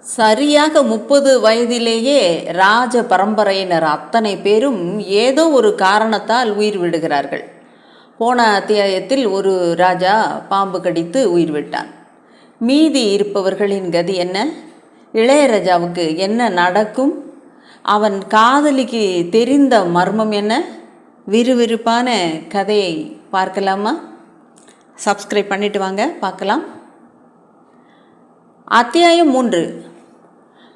சரியாக 30 வயதிலேயே ராஜ பரம்பரையினர் அத்தனை பேரும் ஏதோ ஒரு காரணத்தால் உயிர் விடுகிறார்கள். போன அத்தியாயத்தில் ஒரு ராஜா பாம்பு கடித்து உயிர் விட்டான். மீதி இருப்பவர்களின் கதி என்ன? இளையராஜாவுக்கு என்ன நடக்கும்? அவன் காதலிக்கு தெரிந்த மர்மம் என்ன? விறுவிறுப்பான கதையை பார்க்கலாமா? சப்ஸ்கிரைப் பண்ணிட்டு வாங்க, பார்க்கலாம். அத்தியாயம் 3.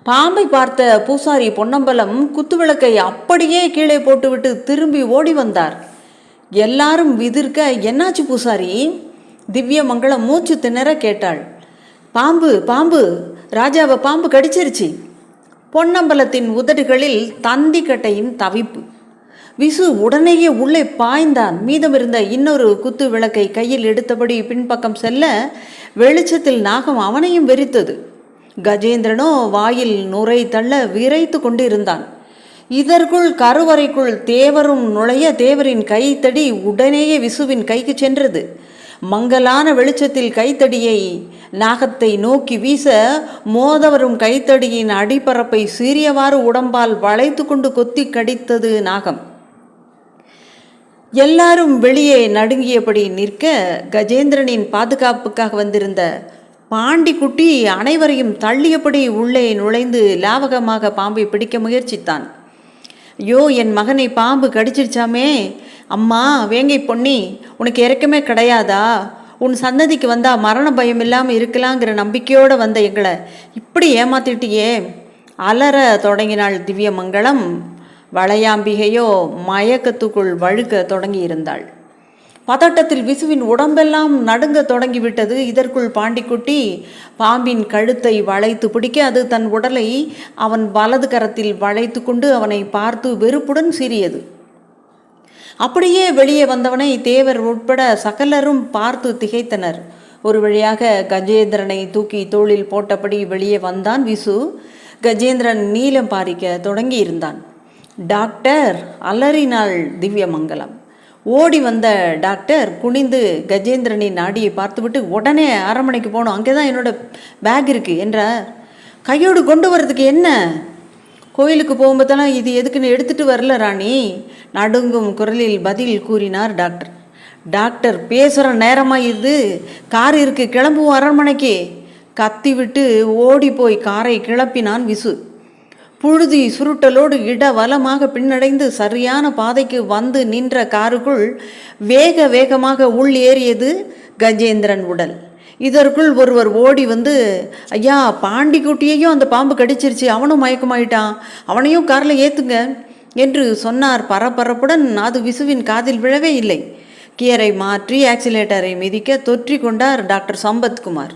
பாம்பை பார்த்த பூசாரி பொன்னம்பலம் குத்துவிளக்கை அப்படியே கீழே போட்டுவிட்டு திரும்பி ஓடி வந்தார். எல்லாரும் விதிர்க்க, என்னாச்சு பூசாரி? திவ்யமங்கலம் மூச்சு திணற கேட்டாள். பாம்பு பாம்பு, ராஜாவை பாம்பு கடிச்சிருச்சு. பொன்னம்பலத்தின் உதடுகளில் தந்தி கட்டையின் தவிப்பு. விசு உடனேயே உள்ளே பாய்ந்தான். மீதமிருந்த இன்னொரு குத்து விளக்கை கையில் எடுத்தபடி பின்பக்கம் செல்ல வெளிச்சத்தில் நாகம் அவனையும் வெறித்தது. கஜேந்திரனோ வாயில் நுரை தள்ள விரைத்து கொண்டிருந்தான். இதற்குள் கருவறைக்குள் தேவரும் நுழைய தேவரின் கைத்தடி உடனேயே விசுவின் கைக்கு சென்றது. மங்கலான வெளிச்சத்தில் கைத்தடியை நாகத்தை நோக்கி வீச மோதவரும் கைத்தடியின் அடிப்பரப்பை சீறியவாறு உடம்பால் வளைத்து கொண்டு கொத்தி கடித்தது நாகம். எல்லாரும் வெளியே நடுங்கியபடி நிற்க கஜேந்திரனின் பாதுகாப்புக்காக வந்திருந்த பாண்டிக்குட்டி அனைவரையும் தள்ளியபடி உள்ளே நுழைந்து லாவகமாக பாம்பை பிடிக்க முயற்சித்தான். ஐயோ, என் மகனை பாம்பு கடிச்சிருச்சாமே! அம்மா வேங்கை பொன்னி, உனக்கு இறக்கமே கிடையாதா? உன் சந்ததிக்கு வந்தா மரண பயம் இல்லாமல் இருக்கலாங்கிற நம்பிக்கையோடு வந்த எங்களை இப்படி ஏமாத்திட்டியே! அலற தொடங்கினாள் திவ்யமங்கலம். வளையாம்பிகையோ மயக்கத்துக்குள் வழுக்க தொடங்கி இருந்தாள். பதட்டத்தில் விசுவின் உடம்பெல்லாம் நடுங்க தொடங்கிவிட்டது. இதற்குள் பாண்டிக்குட்டி பாம்பின் கழுத்தை வளைத்து பிடிக்க அது தன் உடலை அவன் வலது கரத்தில் வளைத்து கொண்டு அவனை பார்த்து வெறுப்புடன் சீறியது. அப்படியே வெளியே வந்தவனை தேவர் உட்பட சகலரும் பார்த்து திகைத்தனர். ஒரு வழியாக கஜேந்திரனை தூக்கி தோளில் போட்டபடி வெளியே வந்தான் விசு. கஜேந்திரன் நீலம் பாரிக்க தொடங்கி இருந்தான். டாக்டர், அலறினாள் திவ்யமங்கலம். ஓடி வந்த டாக்டர் குனிந்து கஜேந்திரனின் நாடியை பார்த்துவிட்டு, உடனே அரண்மனைக்கு போகணும், அங்கே தான் என்னோட பேக் இருக்குது என்றார். கையோடு கொண்டு வர்றதுக்கு என்ன? கோயிலுக்கு போகும்போதெல்லாம் இது எதுக்குன்னு எடுத்துகிட்டு வரல ராணி, நடுங்கும் குரலில் பதில் கூறினார் டாக்டர். டாக்டர், பேசுகிற நேரமாக இது, கார் இருக்குது, கிளம்புவோம் அரண்மனைக்கு. கத்திவிட்டு ஓடி போய் காரை கிளப்பினான் விசு. புழுதி சுருட்டலோடு இடவலமாக பின்னடைந்து சரியான பாதைக்கு வந்து நின்ற காருக்குள் வேக வேகமாக உள் ஏறியது கஜேந்திரன் உடல். இதற்குள் ஒருவர் ஓடி வந்து, ஐயா, பாண்டிக்குட்டியையும் அந்த பாம்பு கடிச்சிருச்சு, அவனும் மயக்கமாயிட்டான், அவனையும் காரில் ஏற்றுங்க என்று சொன்னார் பரபரப்புடன். அது விசுவின் காதில் விழவே இல்லை. கியரை மாற்றி ஆக்சிலேட்டரை மிதிக்க தொற்றி கொண்டார் டாக்டர் சம்பத்குமார்.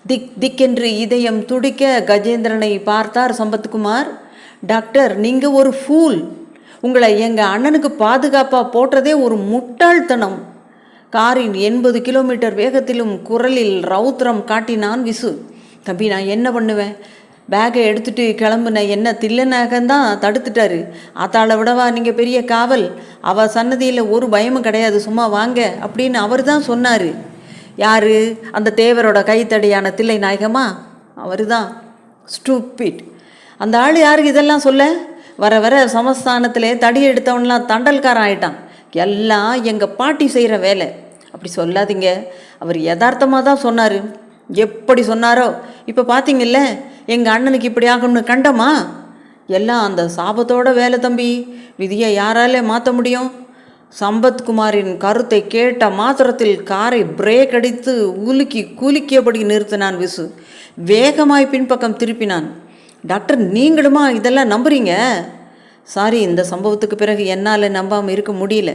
திக் திக்கென்று இதயம் துடிக்க கஜேந்திரனை பார்த்தார் சம்பத்குமார். டாக்டர், நீங்கள் ஒரு ஃபூல். உங்களை எங்கள் அண்ணனுக்கு பாதுகாப்பாக போட்டதே ஒரு முட்டாள்தனம். காரின் 80 கிலோமீட்டர் வேகத்திலும் குரலில் ரௌத்ரம் காட்டினான் விசு. தம்பி, நான் என்ன பண்ணுவேன்? பேக்கை எடுத்துகிட்டு கிளம்புன என்ன தில்லனாகந்தான் தடுத்துட்டாரு. அத்தாளை விடவா நீங்கள் பெரிய காவல்? அவள் சன்னதியில் ஒரு பயமும் கிடையாது, சும்மா வாங்க அப்படின்னு அவர் தான் சொன்னார். யார்? அந்த தேவரோட கைத்தடியான தில்லை நாயகமா? அவர் தான். ஸ்டூப்பிட். அந்த ஆள் யாருக்கு இதெல்லாம் சொல்ல? வர வர சமஸ்தானத்திலே தடி எடுத்தவன்லாம் தண்டல்காரன் ஆயிட்டான். எல்லாம் எங்கள் பாட்டி செய்கிற வேலை. அப்படி சொல்லாதீங்க, அவர் யதார்த்தமாக தான் சொன்னார். எப்படி சொன்னாரோ? இப்போ பார்த்தீங்கல்ல, எங்கள் அண்ணனுக்கு இப்படி ஆகும்னு கண்டமா? எல்லாம் அந்த சாபத்தோட வேலை தம்பி. விதியை யாராலே மாற்ற முடியும்? சம்பத்குமாரின் கருத்தை கேட்ட மாத்திரத்தில் காரை பிரேக் அடித்து உலுக்கி குலுக்கியபடி நிறுத்தினான் விசு. வேகமாய் பின்பக்கம் திருப்பினான். டாக்டர், நீங்களுமா இதெல்லாம் நம்புறீங்க? சாரி, இந்த சம்பவத்துக்கு பிறகு என்னால் நம்பாமல் இருக்க முடியல.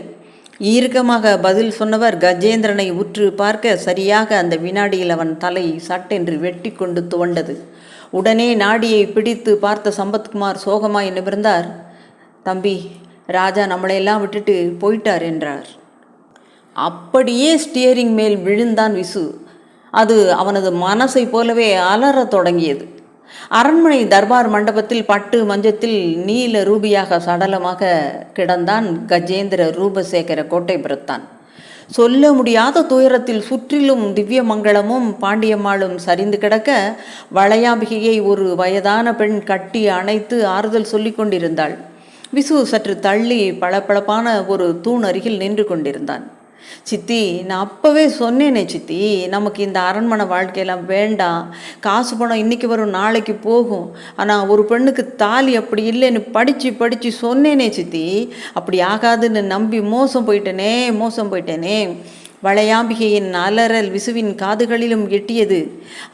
ஈர்க்கமாக பதில் சொன்னவர் கஜேந்திரனை உற்று பார்க்க சரியாக அந்த வினாடியில் அவன் தலை சட்டென்று வெட்டி கொண்டு துவண்டது. உடனே நாடியை பிடித்து பார்த்த சம்பத்குமார் சோகமாய் நிமிர்ந்தார். தம்பி, ராஜா நம்மளையெல்லாம் விட்டுட்டு போயிட்டார் என்றார். அப்படியே ஸ்டியரிங் மேல் விழுந்தான் விசு. அது அவனது மனசை போலவே அலறத் தொடங்கியது. அரண்மனை தர்பார் மண்டபத்தில் பட்டு மஞ்சத்தில் நீல ரூபியாக சடலமாக கிடந்தான் கஜேந்திர ரூபசேகர கோட்டை பிரத்தான். சொல்ல முடியாத துயரத்தில் சுற்றிலும் திவ்ய மங்களமும் பாண்டியம்மாளும் சரிந்து கிடக்க வளையாம்பிகையை ஒரு வயதான பெண் கட்டி அணைத்து ஆறுதல் சொல்லி கொண்டிருந்தாள். விசு சற்று தள்ளி பளபளப்பான ஒரு தூண் அருகில் நின்று கொண்டிருந்தான். சித்தி, நான் அப்போவே சொன்னேனே சித்தி, நமக்கு இந்த அரண்மனை வாழ்க்கையெல்லாம் வேண்டாம். காசு பணம் இன்றைக்கி வரும் நாளைக்கு போகும். ஆனால் ஒரு பெண்ணுக்கு தாலி அப்படி இல்லைன்னு படித்து சொன்னேனே சித்தி. அப்படி ஆகாதுன்னு நம்பி மோசம் போயிட்டேனே. வளையாம்பிகையின் அலறல் விசுவின் காதுகளிலும் எட்டியது.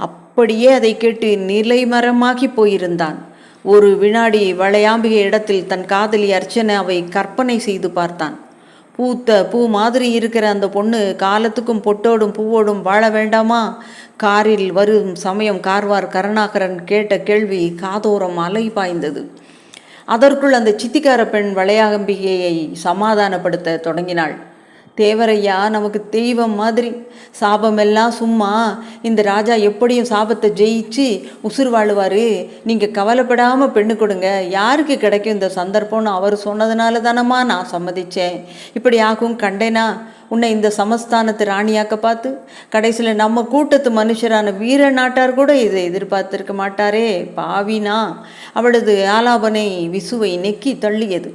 அப்படியே அதை கேட்டு நிலைமரமாகி போயிருந்தான். ஒரு வினாடி வளையாம்பிகை இடத்தில் தன் காதலி அர்ச்சனாவை கற்பனை செய்து பார்த்தான். பூத்த பூ மாதிரி இருக்கிற அந்த பொண்ணு காலத்துக்கும் பொட்டோடும் பூவோடும் வாழ வேண்டாமா? காரில் வரும் சமயம் கார்வார் கருணாகரன் கேட்ட கேள்வி காதோரம் அலை பாய்ந்தது. அதற்குள் அந்த சித்திக்கார பெண் வளையாம்பிகையை சமாதானப்படுத்த தொடங்கினாள். தேவரையா நமக்கு தெய்வம் மாதிரி. சாபமெல்லாம் சும்மா. இந்த ராஜா எப்படியும் சாபத்தை ஜெயிச்சு உசுர் வாழுவார். நீங்கள் கவலைப்படாமல் பெண்ணு கொடுங்க. யாருக்கு கிடைக்கும் இந்த சந்தர்ப்பம்னு அவர் சொன்னதுனால தானம்மா நான் சம்மதித்தேன். இப்படி ஆகும் கண்டேனா? உன்னை இந்த சமஸ்தானத்து ராணியாக்க பார்த்து கடைசியில் நம்ம கூட்டத்து மனுஷரான வீர நாட்டார் கூட இதை எதிர்பார்த்திருக்க மாட்டாரே பாவினா. அவளது ஆலாபனை விசுவை நெக்கி தள்ளியது.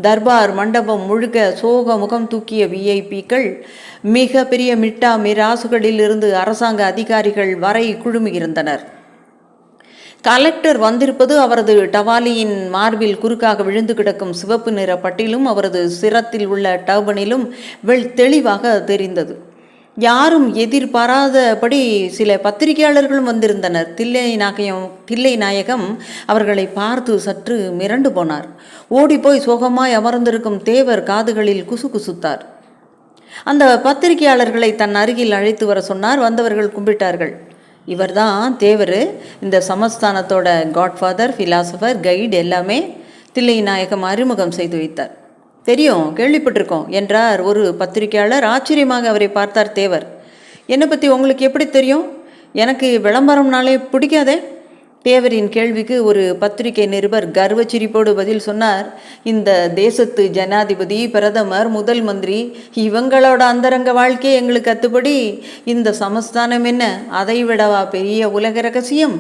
தர்பார் மண்டபம் முழுக்க சோக முகம் தூக்கிய விஐபிக்கள், மிக பெரிய மிட்டா மிராசுகளில் இருந்து அரசாங்க அதிகாரிகள் வரை குழுமியிருந்தனர். கலெக்டர் வந்திருப்பது அவரது டவாலியின் மார்பில் குறுக்காக விழுந்து கிடக்கும் சிவப்பு நிற பட்டிலும் அவரது சிரத்தில் உள்ள டர்பனிலும் தெளிவாக தெரிந்தது. யாரும் எதிர்பாராதபடி சில பத்திரிகையாளர்களும் வந்திருந்தனர். தில்லை நாயகம் அவர்களை பார்த்து சற்று மிரண்டு போனார். ஓடிப்போய் சோகமாய் அமர்ந்திருக்கும் தேவர் காதுகளில் குசுத்தார். அந்த பத்திரிகையாளர்களை தன் அருகில் அழைத்து வர சொன்னார். வந்தவர்கள் கும்பிட்டார்கள். இவர்தான் தேவர், இந்த சமஸ்தானத்தோட காட்ஃபாதர், ஃபிலாசபர், கைடு எல்லாமே தில்லை நாயகம் அறிமுகம் செய்து வைத்தார். தெரியும், கேள்விப்பட்டிருக்கோம் என்றார் ஒரு பத்திரிகையாளர். ஆச்சரியமாக அவரை பார்த்தார் தேவர். என்னை பற்றி உங்களுக்கு எப்படி தெரியும்? எனக்கு விளம்பரம்னாலே பிடிக்காதே. தேவரின் கேள்விக்கு ஒரு பத்திரிகை நிருபர் கர்வச்சிரிப்போடு பதில் சொன்னார். இந்த தேசத்து ஜனாதிபதி, பிரதமர், முதல் மந்திரி இவங்களோட அந்தரங்க வாழ்க்கையை எங்களுக்கு கத்துப்படி இந்த சமஸ்தானம் என்ன அதை விடவா பெரிய உலக ரகசியம்?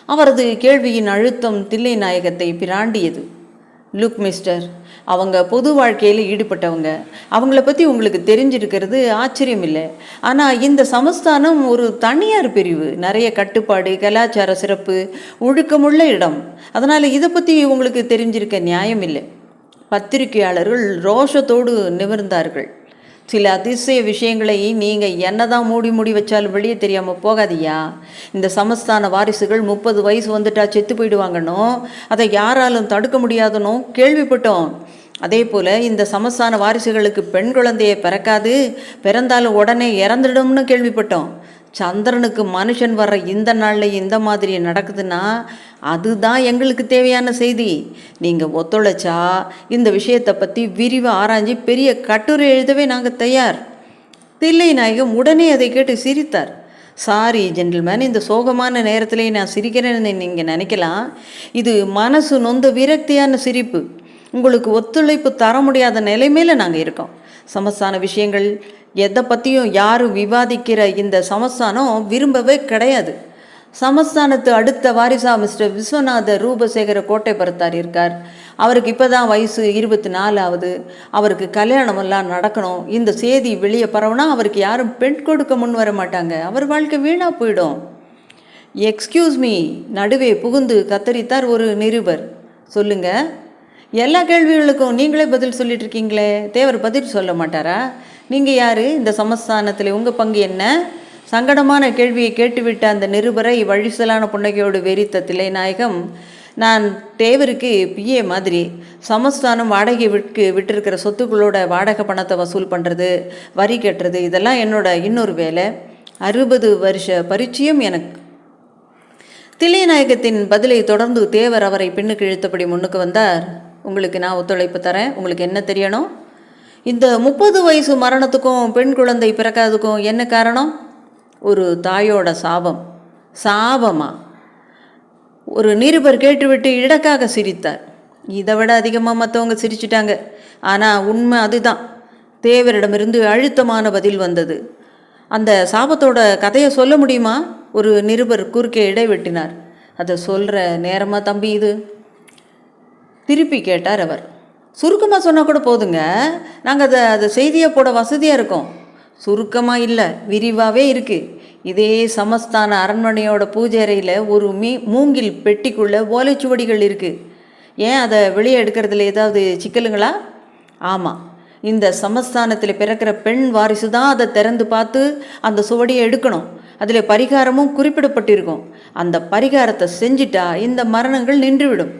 அவரது கேள்வியின் அழுத்தம் தில்லை நாயகத்தை பிராண்டியது. லுக் மிஸ்டர், அவங்க பொது வாழ்க்கையில் ஈடுபட்டவங்க. அவங்கள பற்றி உங்களுக்கு தெரிஞ்சிருக்கிறது ஆச்சரியம் இல்லை. ஆனால் இந்த சமஸ்தானம் ஒரு தனியார் பிரிவு, நிறைய கட்டுப்பாடு, கலாச்சார சிறப்பு, ஒழுக்கமுள்ள இடம். அதனால் இதை பற்றி உங்களுக்கு தெரிஞ்சிருக்க நியாயம் இல்லை. பத்திரிகையாளர்கள் ரோஷத்தோடு நிமிர்ந்தார்கள். சில அதிசய விஷயங்களை நீங்கள் என்னதான் மூடி வச்சாலும் வெளியே தெரியாமல் போகாதியா. இந்த சமஸ்தான வாரிசுகள் 30 வயசு வந்துட்டா செத்து போயிடுவாங்கன்னோ, அதை யாராலும் தடுக்க முடியாதுன்னோ கேள்விப்பட்டோம். அதே போல் இந்த சமஸ்தான வாரிசுகளுக்கு பெண் குழந்தையை பிறக்காது, பிறந்தாலும் உடனே இறந்துடும்னு கேள்விப்பட்டோம். சந்திரனுக்கு மனுஷன் வர்ற இந்த நாளில் இந்த மாதிரி நடக்குதுன்னா அதுதான் எங்களுக்கு தேவையான செய்தி. நீங்கள் ஒத்துழைச்சா இந்த விஷயத்தை பற்றி விரிவாக ஆராய்ச்சி பெரிய கட்டுரை எழுதவே நாங்கள் தயார். தில்லை நாயகம் உடனே அதை கேட்டு சிரித்தார். சாரி ஜென்டில்மேன், இந்த சோகமான நேரத்திலே நான் சிரிக்கிறேன்னு நீங்கள் நினைக்கலாம். இது மனசு நொந்த விரக்தியான சிரிப்பு. உங்களுக்கு ஒத்துழைப்பு தர முடியாத நிலைமையில் நாங்கள் இருக்கோம். சமஸ்தான விஷயங்கள் எதை பற்றியும் யாரும் விவாதிக்கிற இந்த சமஸ்தானம் விரும்பவே கிடையாது. சமஸ்தானத்து அடுத்த வாரிசா மிஸ்டர் விஸ்வநாத ரூபசேகர கோட்டைபுரத்தார் இருக்கார். அவருக்கு இப்போ தான் வயசு 24 ஆகுது. அவருக்கு கல்யாணமெல்லாம் நடக்கணும். இந்த செய்தி வெளியே பரவுனா அவருக்கு யாரும் பெண் கொடுக்க முன் வர மாட்டாங்க. அவர் வாழ்க்கை வீணாக போயிடும். எக்ஸ்கியூஸ் மீ, நடுவே புகுந்து கத்தரித்தார் ஒரு நிருபர். சொல்லுங்க, எல்லா கேள்விகளுக்கும் நீங்களே பதில் சொல்லிட்டு இருக்கீங்களே, தேவர் பதில் சொல்ல மாட்டாரா? நீங்கள் யார்? இந்த சமஸ்தானத்தில் உங்கள் பங்கு என்ன? சங்கடமான கேள்வியை கேட்டுவிட்ட அந்த நிருபரை வழிசலான புன்னகையோடு வெறித்த தில்லைநாயகம், நான் தேவருக்கு பிஏ மாதிரி. சமஸ்தானம் வாடகை விட்டிருக்கிற சொத்துக்களோட வாடகை பணத்தை வசூல் பண்ணுறது, வரி கட்டுறது, இதெல்லாம் என்னோட இன்னொரு வேலை. 60 வருஷ பரிச்சயம் எனக்கு. தில்லைநாயகத்தின் பதிலை தொடர்ந்து தேவர் அவரை பின்னுக்கு இழுத்தபடி முன்னுக்கு வந்தார். உங்களுக்கு நான் ஒத்துழைப்பு தரேன். உங்களுக்கு என்ன தெரியணும்? இந்த 30 வயசு மரணத்துக்கும் பெண் குழந்தை பிறக்காததுக்கும் என்ன காரணம்? ஒரு தாயோட சாபம். சாபமா? ஒரு நிருபர் கேட்டுவிட்டு இடக்காக சிரித்தார். இதை விட அதிகமாக மற்றவங்க சிரிச்சிட்டாங்க. ஆனால் உண்மை அதுதான். தேவரிடமிருந்து அழுத்தமான பதில் வந்தது. அந்த சாபத்தோட கதையை சொல்ல முடியுமா? ஒரு நிருபர் குறுக்கே இடைவெட்டினார். அதை சொல்கிற நேரமாக தம்பி இது? திருப்பி கேட்டார் அவர். சுருக்கமாக சொன்னால் கூட போதுங்க, நாங்கள் அதை செய்தியை போட வசதியாக இருக்கோம். சுருக்கமாக இல்லை, விரிவாகவே இருக்குது. இதே சமஸ்தான அரண்மனையோட பூஜை அறையில் ஒரு மூங்கில் பெட்டிக்குள்ளே ஓலைச்சுவடிகள் இருக்குது. ஏன் அதை வெளியே எடுக்கிறதுல ஏதாவது சிக்கலுங்களா? ஆமாம், இந்த சமஸ்தானத்தில் பிறக்கிற பெண் வாரிசு தான் அதை திறந்து பார்த்து அந்த சுவடியை எடுக்கணும். அதில் பரிகாரமும் குறிப்பிடப்பட்டிருக்கும். அந்த பரிகாரத்தை செஞ்சிட்டா இந்த மரணங்கள் நின்றுவிடும்.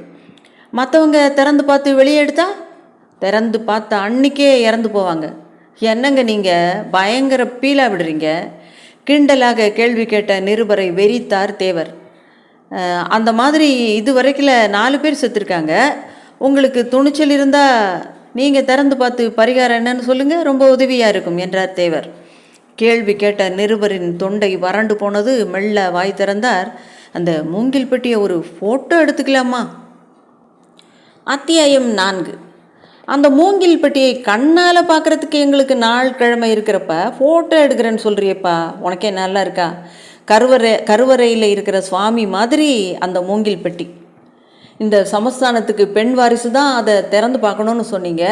மற்றவங்க திறந்து பார்த்து வெளியே எடுத்தா திறந்து பார்த்த அன்னைக்கே இறந்து போவாங்க. என்னங்க நீங்கள் பயங்கர பீலாக விடுறீங்க? கிண்டலாக கேள்வி கேட்ட நிருபரை வெறித்தார் தேவர். அந்த மாதிரி இது வரைக்கும் 4 பேர் செத்துருக்காங்க. உங்களுக்கு துணிச்சல் இருந்தால் நீங்கள் திறந்து பார்த்து பரிகாரம் என்னன்னு சொல்லுங்கள், ரொம்ப உதவியாக இருக்கும் என்றார் தேவர். கேள்வி கேட்ட நிருபரின் தொண்டை வறண்டு போனது. மெல்ல வாய் திறந்தார். அந்த மூங்கில் பெட்டியை ஒரு ஃபோட்டோ எடுத்துக்கலாமா? அத்தியாயம் 4. அந்த மூங்கில் பெட்டியை கண்ணால் பார்க்குறதுக்கு எங்களுக்கு நாள் கிழமை இருக்கிறப்ப ஃபோட்டோ எடுக்கிறேன்னு சொல்கிறியப்பா, உனக்கே நல்லா இருக்கா? கருவறையில் இருக்கிற சுவாமி மாதிரி அந்த மூங்கில் பெட்டி. இந்த சமஸ்தானத்துக்கு பெண் வாரிசு தான் அதை திறந்து பார்க்கணுன்னு சொன்னீங்க.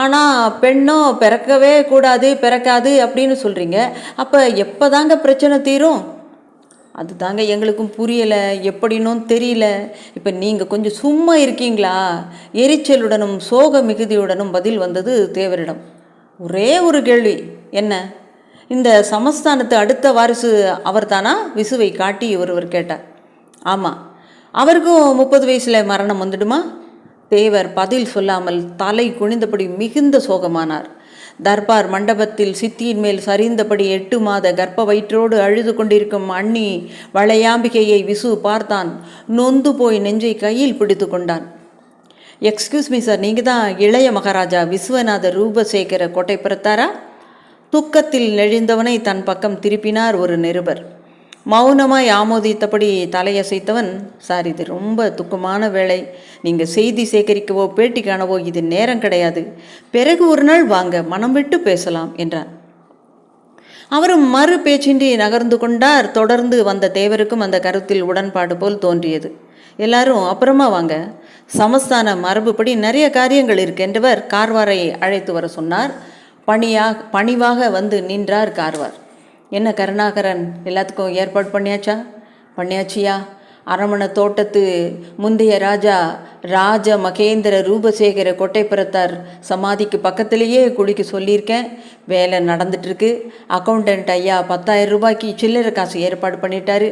ஆனால் பெண்ணும் பிறக்கவே கூடாது, பிறக்காது அப்படின்னு சொல்கிறீங்க. அப்போ எப்போ தாங்க பிரச்சனை தீரும்? அது தாங்க எங்களுக்கும் புரியலை, எப்படின்னும் தெரியல. இப்போ நீங்கள் கொஞ்சம் சும்மா இருக்கீங்களா? எரிச்சலுடனும் சோக மிகுதியுடனும் பதில் வந்தது தேவரிடம். ஒரே ஒரு கேள்வி. என்ன? இந்த சமஸ்தானத்து அடுத்த வாரிசு அவர் தானா? விசுவை காட்டி ஒருவர் கேட்டார். ஆமாம். அவருக்கும் 30 வயசில் மரணம் வந்துடுமா? தேவர் பதில் சொல்லாமல் தலை குனிந்தபடி மிகுந்த சோகமானார். தர்பார் மண்டபத்தில் சித்தியின் மேல் சரிந்தபடி 8 மாத கர்ப்ப வயிற்றோடு அழுது கொண்டிருக்கும் அண்ணி வளையாம்பிகையை விசு பார்த்தான். நொந்து போய் நெஞ்சை கையில் பிடித்து கொண்டான். எக்ஸ்கியூஸ் மீ சார், நீங்கள் தான் இளைய மகாராஜா விஸ்வநாத ரூபசேகர கோட்டைப்புறத்தாரா? துக்கத்தில் நெழிந்தவனை தன் பக்கம் திருப்பினார் ஒரு நிருபர். மௌனமாய் ஆமோதித்தபடி தலையசைத்தவன், சார், இது ரொம்ப துக்கமான வேலை. நீங்கள் செய்தி சேகரிக்கவோ பேட்டி காணவோ இது நேரம் கிடையாது. பிறகு ஒரு நாள் வாங்க, மனம் விட்டு பேசலாம் என்றான். அவரும் மறு பேச்சின்றி நகர்ந்து கொண்டார். தொடர்ந்து வந்த தேவருக்கும் அந்த கருத்தில் உடன்பாடு போல் தோன்றியது. எல்லாரும் அப்புறமா வாங்க, சமஸ்தான மரபுப்படி நிறைய காரியங்கள் இருக்கென்றவர் கார்வாரை அழைத்து வர சொன்னார். பணிவாக வந்து நின்றார் கார்வார். என்ன கருணாகரன், எல்லாத்துக்கும் ஏற்பாடு பண்ணியாச்சா? பண்ணியாச்சியா. அரமண தோட்டத்து முந்தைய ராஜ மகேந்திர ரூபசேகர கொட்டைப்புறத்தார் சமாதிக்கு பக்கத்திலேயே குளிக்க சொல்லியிருக்கேன். வேலை நடந்துட்டுருக்கு. அக்கௌண்டன்ட் ஐயா 10,000 ரூபாய்க்கு சில்லறை காசு ஏற்பாடு பண்ணிட்டாரு.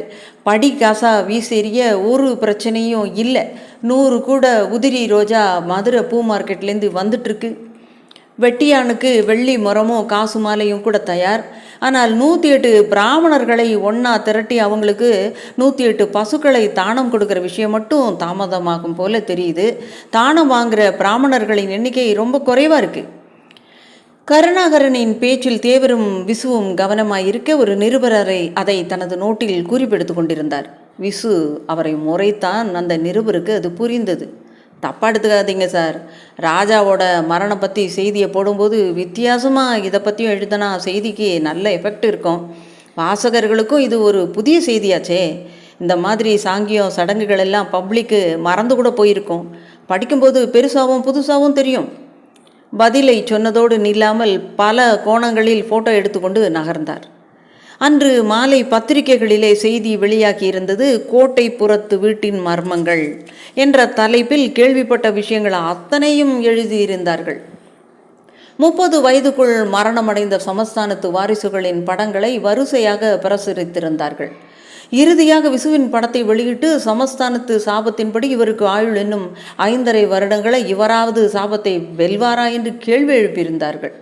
படி காசாக வீசெறிய ஒரு பிரச்சனையும் இல்லை. 100 கூட உதிரி ரோஜா மதுரை பூ மார்க்கெட்லேருந்து வந்துட்டுருக்கு. வெட்டியானுக்கு வெள்ளி முறமும் காசு மாலையும் கூட தயார். ஆனால் 108 பிராமணர்களை ஒன்றா திரட்டி அவங்களுக்கு 108 பசுக்களை தானம் கொடுக்குற விஷயம் மட்டும் தாமதமாகும் போல தெரியுது. தானம் வாங்குகிற பிராமணர்களின் எண்ணிக்கை ரொம்ப குறைவாக இருக்குது. கருணாகரனின் பேச்சில் தேவரும் விசுவும் கவனமாயிருக்க ஒரு நிருபரரை அதை தனது நோட்டில் குறிப்பெடுத்து கொண்டிருந்தார். விசு அவரை முறைத்தான். அந்த நிருபருக்கு அது புரிந்தது. தப்பாக எடுத்துக்காதீங்க சார், ராஜாவோட மரணம் பற்றி செய்தியை போடும்போது வித்தியாசமாக இதை பற்றியும் எழுதினா செய்திக்கு நல்ல எஃபெக்ட் இருக்கும். வாசகர்களுக்கும் இது ஒரு புதிய செய்தியாச்சே. இந்த மாதிரி சாங்கியம் சடங்குகள் எல்லாம் பப்ளிக்கு மறந்து கூட போயிருக்கும். படிக்கும்போது பெருசாகவும் புதுசாகவும் தெரியும். பதிலை சொன்னதோடு நில்லாமல் பல கோணங்களில் ஃபோட்டோ எடுத்துக்கொண்டு நகர்ந்தார். அன்று மாலை பத்திரிகைகளிலே செய்தி வெளியாகி இருந்தது. கோட்டை புறத்து வீட்டின் மர்மங்கள் என்ற தலைப்பில் கேள்விப்பட்ட விஷயங்கள் அத்தனையும் எழுதியிருந்தார்கள். 30 வயதுக்குள் மரணமடைந்த சமஸ்தானத்து வாரிசுகளின் படங்களை வரிசையாக பிரசுரித்திருந்தார்கள். இறுதியாக விசுவின் படத்தை வெளியிட்டு சமஸ்தானத்து சாபத்தின்படி இவருக்கு ஆயுள் என்னும் 5.5 வருடங்களை இவராவது சாபத்தை வெல்வாரா என்று கேள்வி எழுப்பியிருந்தார்கள்.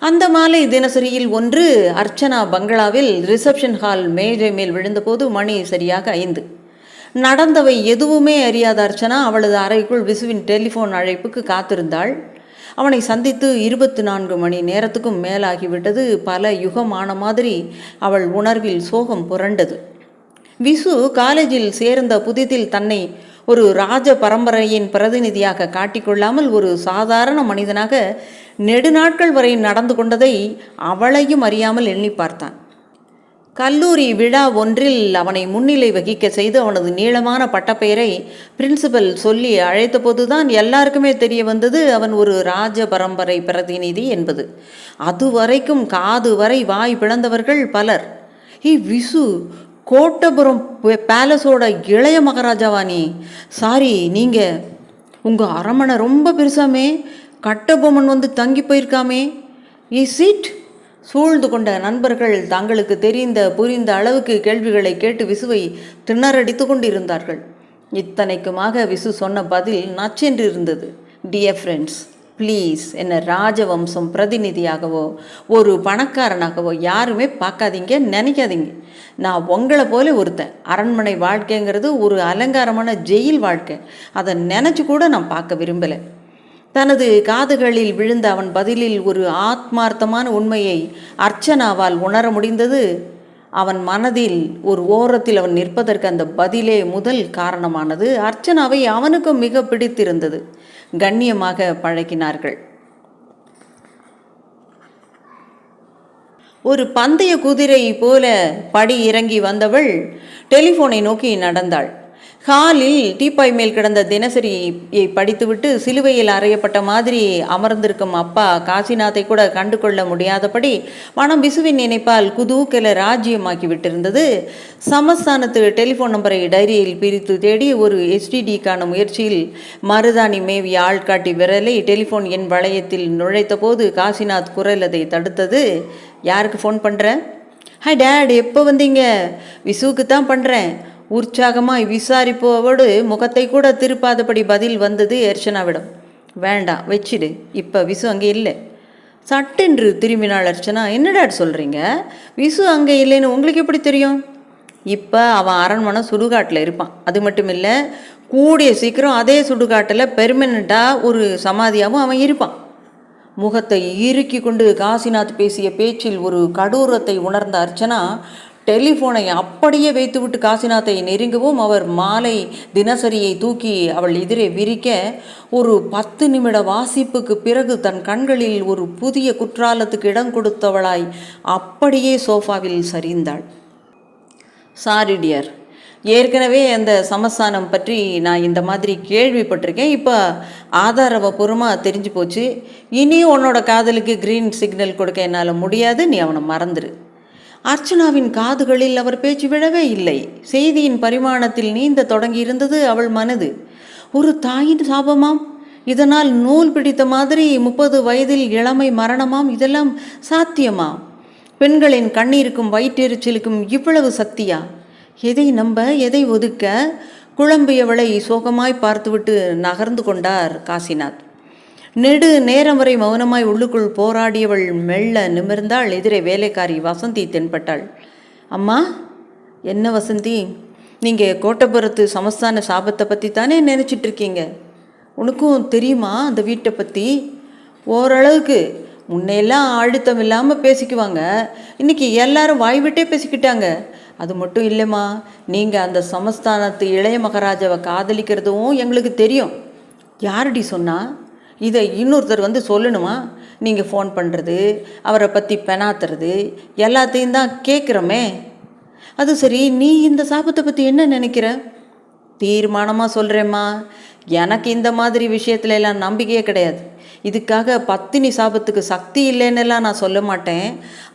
அந்த மாலை தினசரியில் ஒன்று அர்ச்சனா பங்களாவில் ரிசப்ஷன் ஹால் மேஜை மேல் விழுந்தபோது மணி சரியாக 5. நடந்தவை எதுவுமே அறியாத அர்ச்சனா அவளது அறைக்குள் விசுவின் டெலிஃபோன் அழைப்புக்கு காத்திருந்தாள். அவனை சந்தித்து 24 மணி நேரத்துக்கும் மேலாகிவிட்டது. பல யுகமான மாதிரி அவள் உணர்வில் சோகம் புரண்டது. விசு காலேஜில் சேர்ந்த புதிதில் தன்னை ஒரு ராஜ பரம்பரையின் பிரதிநிதியாக காட்டிக்கொள்ளாமல் ஒரு சாதாரண மனிதனாக நெடுநாட்கள் வரை நடந்து கொண்டதை அவளையும் அறியாமல் எண்ணி பார்த்தான். கல்லூரி விழா ஒன்றில் அவனை முன்னிலை வகிக்க செய்து அவனது நீளமான பட்டப்பெயரை பிரின்சிபல் சொல்லி அழைத்தபோதுதான் எல்லாருக்குமே தெரிய வந்தது அவன் ஒரு ராஜ பரம்பரை பிரதிநிதி என்பது. அதுவரைக்கும் காது வரை வாய் பிளந்தவர்கள் பலர். விசு, கோட்டபுரம் பேலஸோட இளைய மகாராஜாவா நீ? சாரி, நீங்கள் உங்கள் அரமனை ரொம்ப பெருசாமே, கட்டபொம்மன் வந்து தங்கி போயிருக்காமே, இஸ் இட்? சூழ்ந்து கொண்ட நண்பர்கள் தங்களுக்கு புரிந்த அளவுக்கு கேள்விகளை கேட்டு விசுவை திணறடித்து கொண்டிருந்தார்கள். இத்தனைக்குமாக விசு சொன்ன பதில் நச்சென்று இருந்தது. டியர் ஃப்ரெண்ட்ஸ், ப்ளீஸ் என்னை ராஜவம்சம் பிரதிநிதியாகவோ ஒரு பணக்காரனாகவோ யாருமே பார்க்காதீங்க, நினைக்காதீங்க. நான் உங்களை போல ஒருத்தன். அரண்மனை வாழ்க்கைங்கிறது ஒரு அலங்காரமான ஜெயில் வாழ்க்கை. அதை நினச்சி கூட நான் பார்க்க விரும்பலை. தனது காதுகளில் விழுந்த அவன் பதிலில் ஒரு ஆத்மார்த்தமான உண்மையை அர்ச்சனாவால் உணர முடிந்தது. அவன் மனதில் ஒரு ஓரத்தில் அவன் நிற்பதற்கு அந்த பதிலே முதல் காரணமானது. அர்ச்சனாவை அவனுக்கும் மிக பிடித்திருந்தது. கண்ணியமாக பழகினார்கள். ஒரு பந்தய குதிரை போல படி இறங்கி வந்தவள் டெலிஃபோனை நோக்கி நடந்தாள். ஹாலில் டீப்பாய் மேல் கிடந்த தினசரியை படித்துவிட்டு சிலுவையில் அறையப்பட்ட மாதிரி அமர்ந்திருக்கும் அப்பா காசிநாத்தை கூட கண்டு கொள்ள முடியாதபடி மனம் விசுவின் நினைப்பால் குதூகல ராஜ்யமாக்கி விட்டிருந்தது. சமஸ்தானத்து டெலிஃபோன் நம்பரை டைரியில் பிரித்து தேடி ஒரு எஸ்டிடிக்கான முயற்சியில் மருதாணி மேவி ஆள்காட்டி விரலை டெலிஃபோன் எண் வளையத்தில் நுழைத்த போது காசிநாத் குரல் அதை தடுத்தது. யாருக்கு ஃபோன் பண்ணுற? ஹாய் டேட், எப்போ வந்தீங்க? விசுவுக்கு தான் பண்ணுறேன். உற்சாகமாய் விசாரிப்போடு முகத்தை கூட திருப்பாதபடி பதில் வந்தது அர்ச்சனாவிடம். வேண்டாம், வச்சிடு, இப்போ விசு அங்கே இல்லை. சட்டென்று திரும்பினாள் அர்ச்சனா. என்னடா சொல்கிறீங்க? விசு அங்கே இல்லைன்னு உங்களுக்கு எப்படி தெரியும்? இப்போ அவன் அரண்மனை சுடுகாட்டில் இருப்பான். அது மட்டும் இல்லை, கூடிய சீக்கிரம் அதே சுடுகாட்டில் பெர்மனண்ட்டாக ஒரு சமாதியாகவும் அவன் இருப்பான். முகத்தை இறுக்கி கொண்டு காசிநாத் பேசிய பேச்சில் ஒரு கடூரத்தை உணர்ந்த அர்ச்சனா டெலிஃபோனை அப்படியே வைத்துவிட்டு காசிநாத்தை நெருங்கவும் அவர் மாலை தினசரியை தூக்கி அவள் எதிரே விரிக்க ஒரு 10 நிமிட வாசிப்புக்கு பிறகு தன் கண்களில் ஒரு புதிய குற்றாலத்துக்கு இடம் கொடுத்தவளாய் அப்படியே சோஃபாவில் சரிந்தாள். சாரி டியர், ஏற்கனவே அந்த சமஸ்தானம் பற்றி நான் இந்த மாதிரி கேள்விப்பட்டிருக்கேன். இப்போ ஆதாரபூர்வமாக தெரிஞ்சு போச்சு. இனியும் உன்னோட காதலுக்கு க்ரீன் சிக்னல் கொடுக்க என்னால் முடியாது. நீ அவனை மறந்துடு. அர்ச்சனாவின் காதுகளில் அவர் பேச்சு விழவே இல்லை. செய்தியின் பரிமாணத்தில் நீந்த தொடங்கி இருந்தது அவள் மனது. ஒரு தாயின் சாபமாம், இதனால் நூல் பிடித்த மாதிரி 30 வயதில் இளமை மரணமாம், இதெல்லாம் சாத்தியமா? பெண்களின் கண்ணீருக்கும் வயிற்றெரிச்சலுக்கும் இவ்வளவு சக்தியா? எதை நம்ப, எதை ஒதுக்க? குழம்பியவளை சோகமாய் பார்த்துவிட்டு நகர்ந்து கொண்டார் காசிநாத். நெடு நேரம் வரை மௌனமாய் உள்ளுக்குள் போராடியவள் மெல்ல நிமிர்ந்தாள். எதிரே வேலைக்காரி வசந்தி தென்பட்டாள். அம்மா. என்ன வசந்தி, நீங்கள் கோட்டபுரத்து சமஸ்தான சாபத்தை பற்றி தானே நினச்சிட்ருக்கீங்க? உனக்கும் தெரியுமா அந்த வீட்டை பற்றி? ஓரளவுக்கு. முன்னையெல்லாம் அழுத்தம் இல்லாமல் பேசிக்குவாங்க, இன்றைக்கி எல்லாரும் வாய்விட்டே பேசிக்கிட்டாங்க. அது மட்டும் இல்லைம்மா, நீங்கள் அந்த சமஸ்தானத்து இளைய மகாராஜாவை காதலிக்கிறதும் எங்களுக்கு தெரியும். யாரடி சொன்னா? இதை இன்னொருத்தர் வந்து சொல்லணுமா? நீங்கள் ஃபோன் பண்ணுறது, அவரை பற்றி பெணாத்துறது எல்லாத்தையும் தான் கேட்குறோமே. அது சரி, நீ இந்த சாபத்தை பற்றி என்ன நினைக்கிற? தீர்மானமாக சொல்கிறேம்மா, எனக்கு இந்த மாதிரி விஷயத்துல எல்லாம் நம்பிக்கையே கிடையாது. இதுக்காக பத்தினி சாபத்துக்கு சக்தி இல்லைன்னெல்லாம் நான் சொல்ல மாட்டேன்.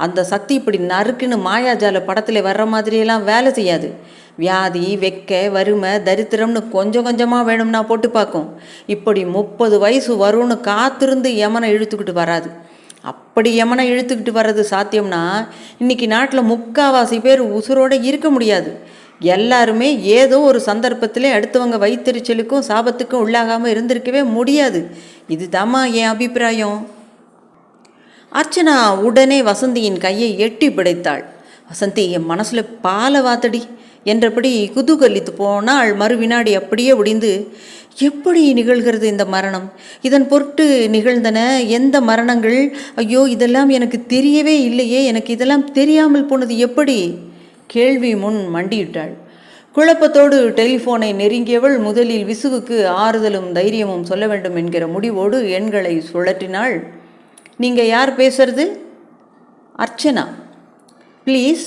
அந்த சக்தி இப்படி நறுக்குன்னு மாயாஜால படத்தில் வர்ற மாதிரியெல்லாம் வேலை செய்யாது. வியாதி, வெக்க, வறுமை, தரித்திரம்னு கொஞ்சம் கொஞ்சமாக வேணும்னா போட்டு பார்க்கும். இப்படி 30 வயசு வரும்னு காத்திருந்து யமனை இழுத்துக்கிட்டு வராது. அப்படி யமனை இழுத்துக்கிட்டு வர்றது சாத்தியம்னா இன்றைக்கி நாட்டில் 3/4 பேர் உசுரோடு இருக்க முடியாது. எல்லாருமே ஏதோ ஒரு சந்தர்ப்பத்திலே அடுத்தவங்க வயிற்றெரிச்சலுக்கும் சாபத்துக்கும் உள்ளாகாமல் இருந்திருக்கவே முடியாது. இதுதாம்மா என் அபிப்பிராயம். அர்ச்சனா உடனே வசந்தியின் கையை எட்டி பிடித்தாள். வசந்தி, என் மனசில் பாலை வாத்தடி என்றபடி குதூகலித்து போனால் மறுவினாடி அப்படியே ஒடிந்து, எப்படி நிகழ்கிறது இந்த மரணம்? இதன் பொருட்டு நிகழ்ந்தன எந்த மரணங்கள்? ஐயோ, இதெல்லாம் எனக்கு தெரியவே இல்லையே. எனக்கு இதெல்லாம் தெரியாமல் போனது எப்படி? கேள்வி முன் மண்டியிட்டாள். குழப்பத்தோடு டெலிஃபோனை நெருங்கியவள் முதலில் விசுவுக்கு ஆறுதலும் தைரியமும் சொல்ல வேண்டும் என்கிற முடிவோடு எண்களை சுழற்றினாள். நீங்கள் யார் பேசுறது? அர்ச்சனா. ப்ளீஸ்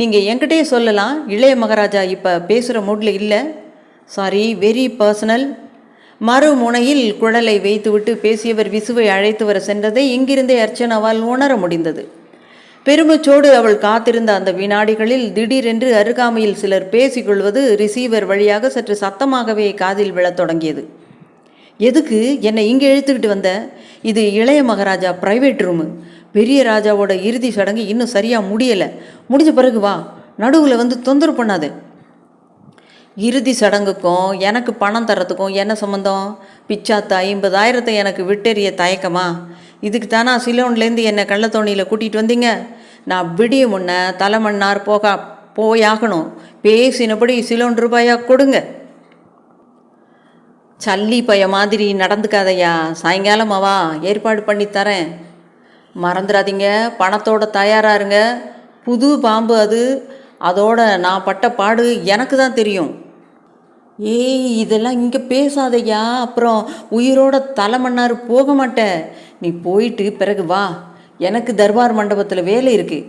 நீங்கள் என்கிட்டே சொல்லலாம். இளைய மகாராஜா இப்போ பேசுகிற மூடில் இல்லை. Sorry, very personal. மறுமுனையில் குழலை வைத்துவிட்டு பேசியவர் விசுவை அழைத்து வர சென்றதை இங்கிருந்தே அர்ச்சனாவால் உணர முடிந்தது. பெருமூச்சோடு அவள் காத்திருந்த அந்த வினாடிகளில் திடீரென்று அருகாமையில் சிலர் பேசிக்கொள்வது ரிசீவர் வழியாக சற்று சத்தமாகவே காதில் விழத் தொடங்கியது. எதுக்கு என்னை இங்கே இழுத்துக்கிட்டு வந்த? இது இளைய மகாராஜா ப்ரைவேட் ரூமு. பெரிய ராஜாவோட இறுதி சடங்கு இன்னும் சரியாக முடியலை. முடிஞ்ச பிறகு வா, நடுவில் வந்து தொந்தரவு பண்ணாது. இறுதி சடங்குக்கும் எனக்கு பணம் தரத்துக்கும் என்ன சம்மந்தம்? பிச்சாத்த 50,000 எனக்கு விட்டெறிய தயக்கமா? இதுக்கு தானா சிலோன்லேருந்து என்னை கள்ளத்தோணியில் கூட்டிகிட்டு வந்தீங்க? நான் விடிய முன்ன தலைமன்னார் போயாகணும். பேசினபடி சிலோன் ரூபாயாக கொடுங்க. சல்லி பைய மாதிரி நடந்துக்காதையா. சாயங்காலமாவா ஏற்பாடு பண்ணி தரேன். மறந்துடாதீங்க, பணத்தோட தயாராருங்க. புது பாம்பு அது. அதோட நான் பட்ட பாடு எனக்கு தான் தெரியும். ஏய், இதெல்லாம் இங்கே பேசாதையா, அப்புறம் உயிரோட தலைமன்னார் போக மாட்டேன். நீ போயிட்டு பிறகு வா, எனக்கு தர்பார் மண்டபத்தில் வேலை இருக்கு.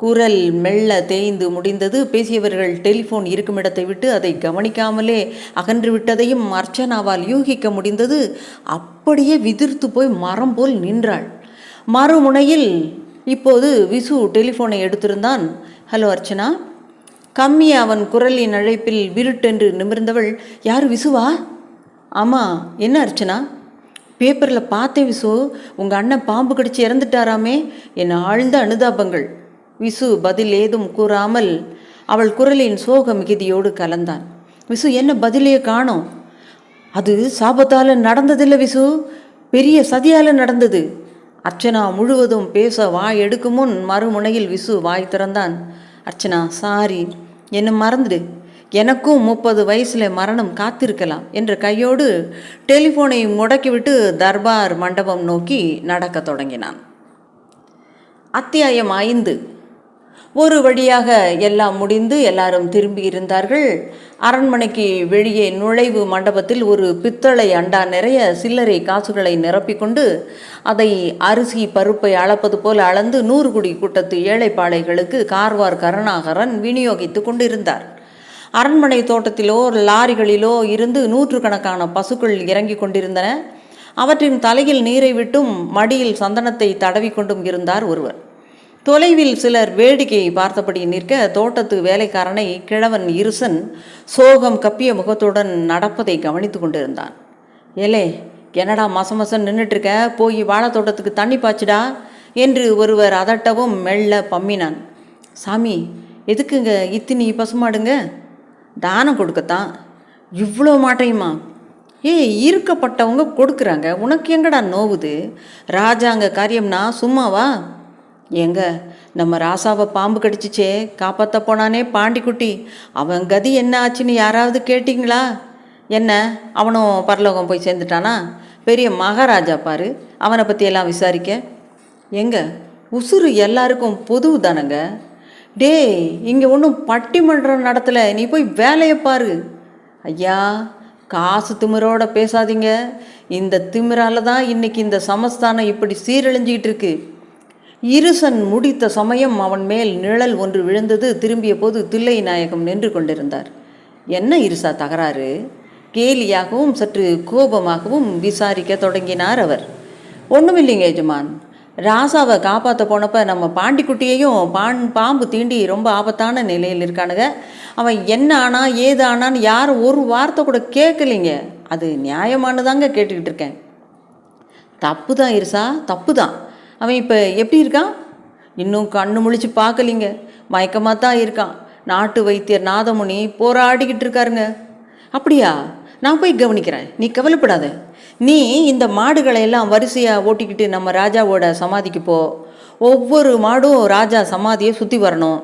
குரல் மெல்ல தேய்ந்து முடிந்தது. பேசியவர்கள் டெலிஃபோன் இருக்கும் இடத்தை விட்டு அதை கவனிக்காமலே அகன்று விட்டதையும் அர்ச்சனாவால் யூகிக்க முடிந்தது. அப்படியே விதிர்த்து போய் மரம் போல் நின்றாள். மறுமுனையில் இப்போது விசு டெலிஃபோனை எடுத்திருந்தான். ஹலோ அர்ச்சனா. கம்மிய அவன் குரலின் அழைப்பில் விருட்டென்று நிமிர்ந்தவள், யார் விசுவா? ஆமாம், என்ன அர்ச்சனா? பேப்பரில் பார்த்தேன் விசு, உங்கள் அண்ணன் பாம்பு கடிச்சு இறந்துட்டாராமே. என் ஆழ்ந்த அனுதாபங்கள். விசு பதில் ஏதும் கூறாமல் அவள் குரலின் சோக மிகுதியோடு கலந்தான். விசு, என்ன பதிலையே காணோம்? அது சாபத்தால் நடந்ததில்லை விசு, பெரிய சதியால் நடந்தது. அர்ச்சனா முழுவதும் பேச வாய் எடுக்கும் முன் மறுமுனையில் விசு வாய் திறந்தான். அர்ச்சனா, சாரி, என்னை மறந்துடு. எனக்கும் 30 வயசில் மரணம் காத்திருக்கலாம் என்ற கையோடு டெலிஃபோனை முடக்கிவிட்டு தர்பார் மண்டபம் நோக்கி நடக்க தொடங்கினான். அத்தியாயம் 5. ஒரு வழியாக எல்லாம் முடிந்து எல்லாரும் திரும்பி இருந்தார்கள். அரண்மனைக்கு வெளியே நுழைவு மண்டபத்தில் ஒரு பித்தளை அண்டா நிறைய சில்லறை காசுகளை நிரப்பிக்கொண்டு அதை அரிசி பருப்பை அளப்பது போல் அளந்து 100 குடி கூட்டத்து ஏழைப்பாளைகளுக்கு கார்வார் கருணாகரன் விநியோகித்து கொண்டிருந்தார். அரண்மனை தோட்டத்திலோ லாரிகளிலோ இருந்து 100கணக்கான பசுக்கள் இறங்கி கொண்டிருந்தன. அவற்றின் தலையில் நீரை விட்டும் மடியில் சந்தனத்தை தடவி கொண்டும் இருந்தார் ஒருவர். தொலைவில் சிலர் வேடிக்கையை பார்த்தபடி நிற்க தோட்டத்து வேலைக்காரனை கிழவன் இருசன் சோகம் கப்பிய முகத்துடன் நடப்பதை கவனித்து கொண்டிருந்தான். ஏலே, என்னடா மசமசன் நின்றுட்டுருக்க, போய் வாழைத்தோட்டத்துக்கு தண்ணி பாய்ச்சிடா என்று ஒருவர் அதட்டவும் மெல்ல பம்மினான். சாமி, எதுக்குங்க இத்தினி பசுமாடுங்க? தானம் கொடுக்கத்தான். இவ்வளோ மாட்டையுமா? ஈர்க்கப்பட்டவங்க கொடுக்குறாங்க, உனக்கு எங்கடா நோவுது? ராஜாங்க காரியம்னா சும்மாவா? ஏங்க, நம்ம ராசாவை பாம்பு கடிச்சிச்சே, காப்பாற்ற போனானே பாண்டிக்குட்டி, அவன் கதி என்ன ஆச்சுன்னு யாராவது கேட்டிங்களா? என்ன, அவனும் பரலோகம் போய் சேர்ந்துட்டானா? பெரிய மகாராஜா பாரு, அவனை பற்றியெல்லாம் விசாரிக்க. எங்க உசுறு எல்லாருக்கும் பொதுவு தானங்க. இங்கே ஒன்றும் பட்டிமன்றம் நடத்தலை, நீ போய் வேலையை பாரு. ஐயா, காசு திமிரோட பேசாதீங்க. இந்த திமிரால தான் இன்னைக்கு இந்த சமஸ்தானம் இப்படி சீரழிஞ்சிக்கிட்டு இருக்கு. இருசன் முடித்த சமயம் அவன் மேல் நிழல் ஒன்று விழுந்தது. திரும்பிய போது தில்லை நாயகம் நின்று கொண்டிருந்தார். என்ன இருசா தகராறு? கேலியாகவும் சற்று கோபமாகவும் விசாரிக்க தொடங்கினார் அவர். ஒன்றுமில்லைங்க எஜமான், ராசாவை காப்பாற்ற போனப்போ நம்ம பாண்டிக்குட்டியையும் பாம்பு தீண்டி ரொம்ப ஆபத்தான நிலையில் இருக்கானுங்க. அவன் என்ன ஆனா ஏது ஆனான்னு யாரும் ஒரு வார்த்தை கூட கேட்கலிங்க. அது நியாயமானதாங்க கேட்டுக்கிட்டு இருக்கேன். தப்பு தான் இருசா, தப்பு தான். அவன் இப்போ எப்படி இருக்கான்? இன்னும் கண்ணு முழிச்சு பார்க்கலிங்க, மயக்கமாக தான் இருக்கான். நாட்டு வைத்தியர் நாதமுனி போராடிக்கிட்டு இருக்காருங்க. அப்படியா? நான் போய் கவனிக்கிறேன், நீ கவலைப்படாத. நீ இந்த மாடுகளை எல்லாம் வரிசையாக ஓட்டிக்கிட்டு நம்ம ராஜாவோட சமாதிக்கு போ. ஒவ்வொரு மாடும் ராஜா சமாதியை சுற்றி வரணும்.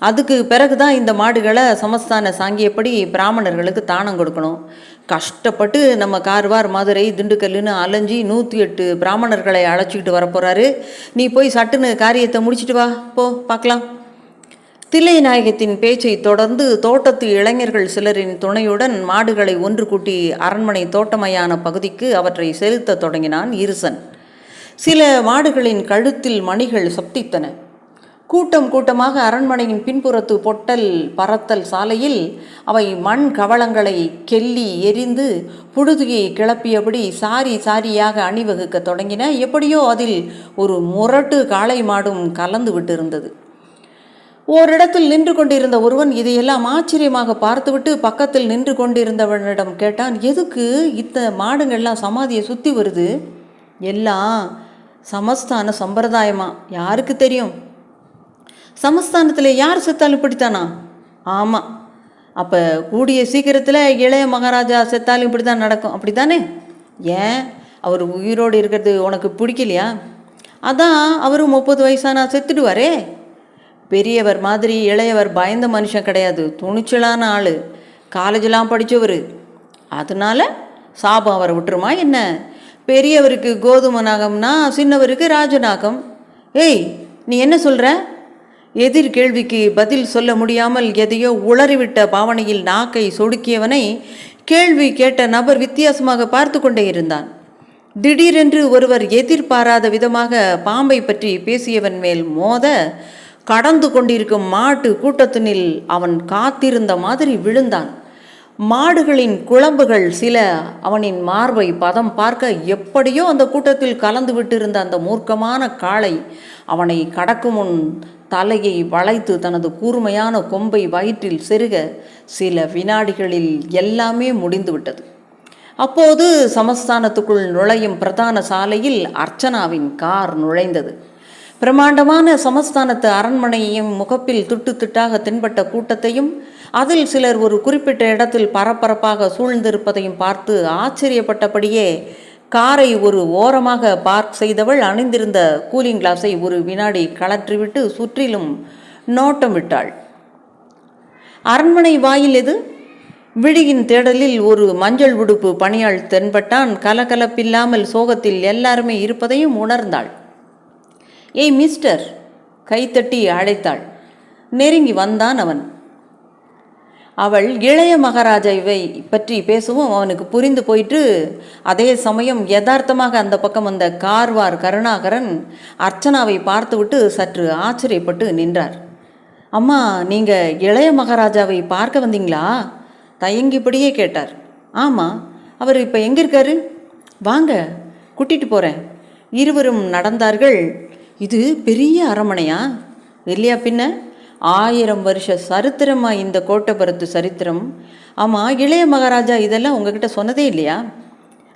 அதுக்கு பிறகு தான் இந்த மாடுகளை சமஸ்தான சாங்கியப்படி பிராமணர்களுக்கு தானம் கொடுக்கணும். கஷ்டப்பட்டு நம்ம கார்வார், மதுரை, திண்டுக்கல்லுன்னு அலைஞ்சி 108 பிராமணர்களை அழைச்சிக்கிட்டு வரப்போகிறாரு. நீ போய் சட்டுன்னு காரியத்தை முடிச்சுட்டு வா, போ பார்க்கலாம். தில்லைநாயகத்தின் பேச்சை தொடர்ந்து தோட்டத்து இளைஞர்கள் சிலரின் துணையுடன் மாடுகளை ஒன்று கூட்டி அரண்மனை தோட்டமையான பகுதிக்கு அவற்றை செலுத்த தொடங்கினான் ஈருசன். சில மாடுகளின் கழுத்தில் மணிகள் சப்தித்தன. கூட்டம் கூட்டமாக அரண்மனையின் பின்புறத்து பொட்டல் பறத்தல் சாலையில் அவை மண் கவளங்களை கெல்லி எரிந்து புழுதியை கிளப்பியபடி சாரி சாரியாக அணிவகுக்க தொடங்கின. எப்படியோ அதில் ஒரு முரட்டு காளை மாடும் கலந்து விட்டிருந்தது. ஓரிடத்தில் நின்று கொண்டிருந்த ஒருவன் இதையெல்லாம் ஆச்சரியமாக பார்த்துவிட்டு பக்கத்தில் நின்று கொண்டிருந்தவனிடம் கேட்டான், எதுக்கு மாடுங்கள்லாம் சமாதியை சுற்றி வருது? எல்லாம் சமஸ்தான சம்பிரதாயமா, யாருக்கு தெரியும்? சமஸ்தானத்தில் யார் செத்தாலும் இப்படித்தானா? ஆமாம், அப்போ கூடிய சீக்கிரத்தில் இளைய மகாராஜா செத்தாலும் இப்படி தான் நடக்கும், அப்படி தானே? ஏன், அவர் உயிரோடு இருக்கிறது உனக்கு பிடிக்கலையா? அதான் அவரும் 30 வயசானா செத்துடுவாரே. பெரியவர் மாதிரி இளையவர் பயந்த மனுஷன் கிடையாது, துணிச்சலான ஆள், காலேஜெலாம் படித்தவர். அதனால் சாபம் அவரை விட்டுருமா என்ன? பெரியவருக்கு கோதுமை நாகம்னா சின்னவருக்கு ராஜநாகம். ஏய், நீ என்ன சொல்கிற? எதிர் கேள்விக்கு பதில் சொல்ல முடியாமல் எதையோ உளறிவிட்ட பாவனையில் நாக்கை சொடுக்கியவனை கேள்வி கேட்ட நபர் வித்தியாசமாக பார்த்து கொண்டே இருந்தான். திடீரென்று ஒருவர் எதிர்பாராத விதமாக பாம்பை பற்றி பேசியவன் மேல் மோத கடந்து கொண்டிருக்கும் மாட்டு கூட்டத்தினில் அவன் காத்திருந்த மாதிரி விழுந்தான். மாடுகளின் குழம்புகள் சில அவனின் மார்பை பதம் பார்க்க எப்படியோ அந்த கூட்டத்தில் கலந்து விட்டிருந்த அந்த மூர்க்கமான காளை அவனை கடக்கும் முன் தலையை வளைத்து தனது கூர்மையான கொம்பை வயிற்றில் செருக சில வினாடிகளில் எல்லாமே முடிந்துவிட்டது. அப்போது சமஸ்தானத்துக்குள் நுழையும் பிரதான சாலையில் அர்ச்சனாவின் கார் நுழைந்தது. பிரமாண்டமான சமஸ்தானத்து அரண்மனையையும் முகப்பில் துட்டு துட்டாக தென்பட்ட கூட்டத்தையும் அதில் சிலர் ஒரு குறிப்பிட்ட இடத்தில் பரபரப்பாக சூழ்ந்திருப்பதையும் பார்த்து ஆச்சரியப்பட்டபடியே காரை ஒரு ஓரமாக பார்க் செய்தவள் அணிந்திருந்த கூலிங் கிளாஸை ஒரு வினாடி கழற்றிவிட்டு சுற்றிலும் நோட்டம் விட்டாள். அரண்மனை வாயில் எது? விழியின் தேடலில் ஒரு மஞ்சள் உடுப்பு பணியாள் தென்பட்டான். கலகலப்பில்லாமல் சோகத்தில் எல்லாருமே இருப்பதையும் உணர்ந்தாள். ஏய் மிஸ்டர், கைத்தட்டி அழைத்தாள். நெருங்கி வந்தான் அவன். அவள் இளைய மகாராஜாவை பற்றி பேசவும் அவனுக்கு புரிந்து போயிட்டு, அதே சமயம் யதார்த்தமாக அந்த பக்கம் வந்த கார்வார் கருணாகரன் அர்ச்சனாவை பார்த்துவிட்டு சற்று ஆச்சரியப்பட்டு நின்றார். அம்மா, நீங்கள் இளைய மகாராஜாவை பார்க்க வந்தீங்களா? தயங்கிப்படியே கேட்டார். ஆமாம், அவர் இப்போ எங்கே இருக்காரு? வாங்க, கூட்டிகிட்டு போகிறேன். இருவரும் நடந்தார்கள். இது பெரிய அரண்மனையா? இல்லையா பின்ன, 1000 வருஷ சரித்திரமா இந்த கோட்டபுரத்து சரித்திரம். ஆமாம், இளைய மகாராஜா இதெல்லாம் உங்ககிட்ட சொன்னதே இல்லையா?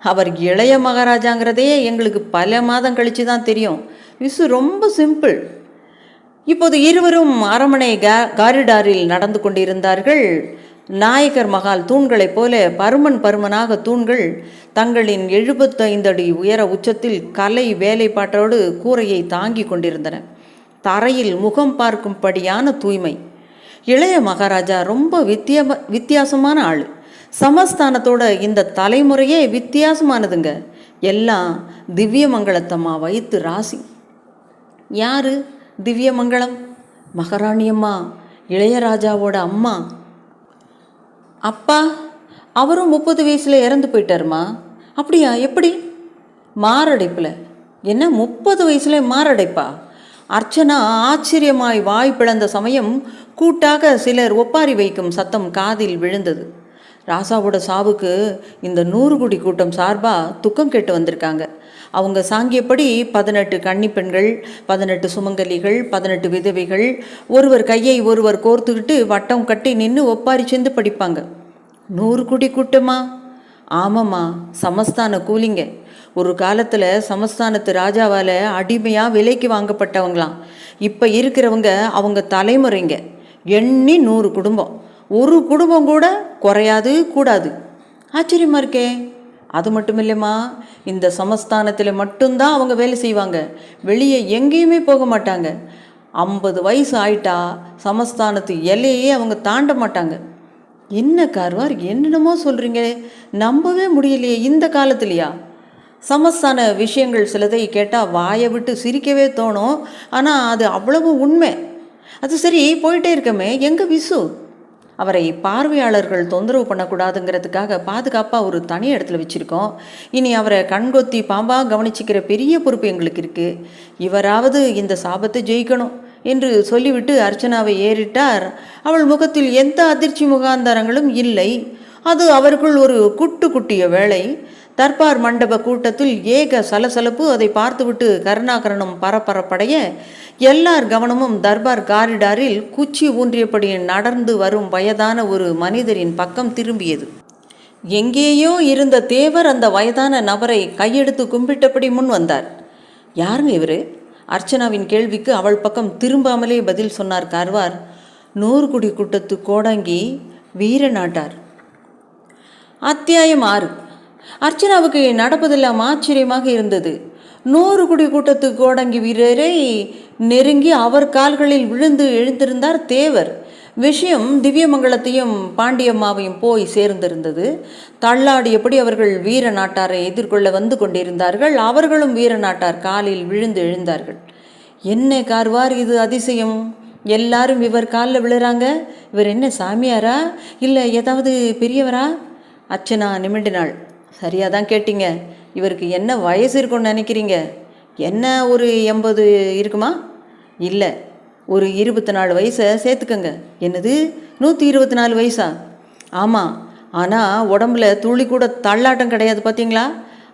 அவர் இளைய மகாராஜாங்கிறதே எங்களுக்கு பல மாதம் கழித்து தான் தெரியும். விஷயம் ரொம்ப சிம்பிள். இப்போது இருவரும் அரண்மனை காரிடாரில் நடந்து கொண்டிருந்தார்கள். நாயக்கர் மகால் தூண்களைப் போல பருமனாக தூண்கள் தங்களின் 75 அடி உயர உச்சத்தில் கலை வேலைப்பாட்டோடு கூரையை தாங்கி கொண்டிருந்தன. தரையில் முகம் பார்க்கும்படியான தூய்மை. இளைய மகாராஜா ரொம்ப வித்தியாசமான ஆள். சமஸ்தானத்தோட இந்த தலைமுறையே வித்தியாசமானதுங்க. எல்லாம் திவ்யமங்கலத்தம்மா வயிற்று ராசி. யாரு திவ்யமங்கலம்? மகாராணியம்மா, இளையராஜாவோட அம்மா. அப்பா அவரும் 30 வயசில் இறந்து போயிட்டாருமா. அப்படியா? எப்படி? மாரடைப்பில். என்ன, 30 வயசுல மாரடைப்பா? அர்ச்சனா ஆச்சரியமாய் வாய் பிளந்த சமயம் கூட்டாக சிலர் ஒப்பாரி வைக்கும் சத்தம் காதில் விழுந்தது. ராசாவோட சாவுக்கு இந்த 100 கோடி கூட்டம் சார்பாக துக்கம் கேட்டு வந்திருக்காங்க. அவங்க சாங்கியப்படி 18 கன்னி பெண்கள், 18 சுமங்கலிகள், 18 விதவைகள் ஒருவர் கையை ஒருவர் கோர்த்துக்கிட்டு வட்டம் கட்டி நின்று ஒப்பாரி சேர்ந்து படிப்பாங்க. 100 கோடி கூட்டமா? ஆமாம்மா, சமஸ்தான கூலிங்க. ஒரு காலத்தில் சமஸ்தானத்து ராஜாவால் அடிமையாக விலைக்கு வாங்கப்பட்டவங்களாம். இப்போ இருக்கிறவங்க அவங்க தலைமுறைங்க. எண்ணி 100 குடும்பம். ஒரு குடும்பம் கூட குறையாது கூடாது. ஆச்சரியமாக இருக்கே. அது மட்டும் இல்லைம்மா, இந்த சமஸ்தானத்தில் மட்டும்தான் அவங்க வேலை செய்வாங்க. வெளியே எங்கேயுமே போக மாட்டாங்க. 50 வயசு ஆயிட்டா சமஸ்தானத்து எல்லையே அவங்க தாண்ட மாட்டாங்க. என்ன கார்வார், என்னென்னமோ சொல்கிறீங்க, நம்பவே முடியலையே இந்த காலத்துலையா? சமஸ்தான விஷயங்கள் சிலதை கேட்டால் வாயை விட்டு சிரிக்கவே தோணும். ஆனால் அது அவ்வளவு உண்மை. அது சரி, போயிட்டே இருக்கமே, எங்க விசு? அவரை பார்வையாளர்கள் தொந்தரவு பண்ணக்கூடாதுங்கிறதுக்காக பாதுகாப்பாக ஒரு தனி இடத்துல வச்சுருக்கோம். இனி அவரை கண்கொத்தி பாம்பாக கவனிச்சிக்கிற பெரிய பொறுப்பு எங்களுக்கு இருக்குது. இவராவது இந்த சாபத்தை ஜெயிக்கணும் என்று சொல்லிவிட்டு அர்ச்சனாவை ஏறிட்டார். அவள் முகத்தில் எந்த அதிர்ச்சி முகாந்தரங்களும் இல்லை. அது அவருக்குள் ஒரு குட்டிய வேளை. தர்பார் மண்டப கூட்டத்தில் ஏக சலசலப்பு. அதை பார்த்துவிட்டு கருணாகரனும் பரபரப்படைய எல்லார் கவனமும் தர்பார் காரிடாரில் குச்சி ஊன்றியபடி நடந்து வரும் வயதான ஒரு மனிதரின் பக்கம் திரும்பியது. எங்கேயோ இருந்த தேவர் அந்த வயதான நபரை கையெடுத்து கும்பிட்டபடி முன் வந்தார். யாருங்க இவர்? அர்ச்சனாவின் கேள்விக்கு அவள் பக்கம் திரும்பாமலே பதில் சொன்னார் கார்வார். 100 குடி கூட்டத்து கோடாங்கி வீரநாட்டார். அத்தியாயம் 6. அர்ச்சனாவுக்கு நடப்பதெல்லாம் ஆச்சரியமாக இருந்தது. 100 குடி கூட்டத்து கோடங்கி வீரரை நெருங்கி அவர் கால்களில் விழுந்து எழுந்திருந்தார் தேவர். விஷயம் திவ்யமங்கலத்தையும் பாண்டியம்மாவையும் போய் சேர்ந்திருந்தது. தள்ளாடியபடி அவர்கள் வீர நாட்டாரை எதிர்கொள்ள வந்து கொண்டிருந்தார்கள். அவர்களும் வீர நாட்டார் காலில் விழுந்து எழுந்தார்கள். என்ன கார்வார், இது அதிசயம்! எல்லாரும் இவர் காலில் விழுறாங்க. இவர் என்ன சாமியாரா இல்லை ஏதாவது பெரியவரா? அர்ச்சனா நிமிண்டினாள். சரியாக தான் கேட்டீங்க. இவருக்கு என்ன வயசு இருக்குன்னு நினைக்கிறீங்க? என்ன, ஒரு 80 இருக்குமா? இல்லை, ஒரு 24 வயசை சேர்த்துக்கங்க. என்னது, 124 வயசா? ஆமாம். ஆனால் உடம்புல துளி கூட தள்ளாட்டம் கிடையாது, பார்த்தீங்களா?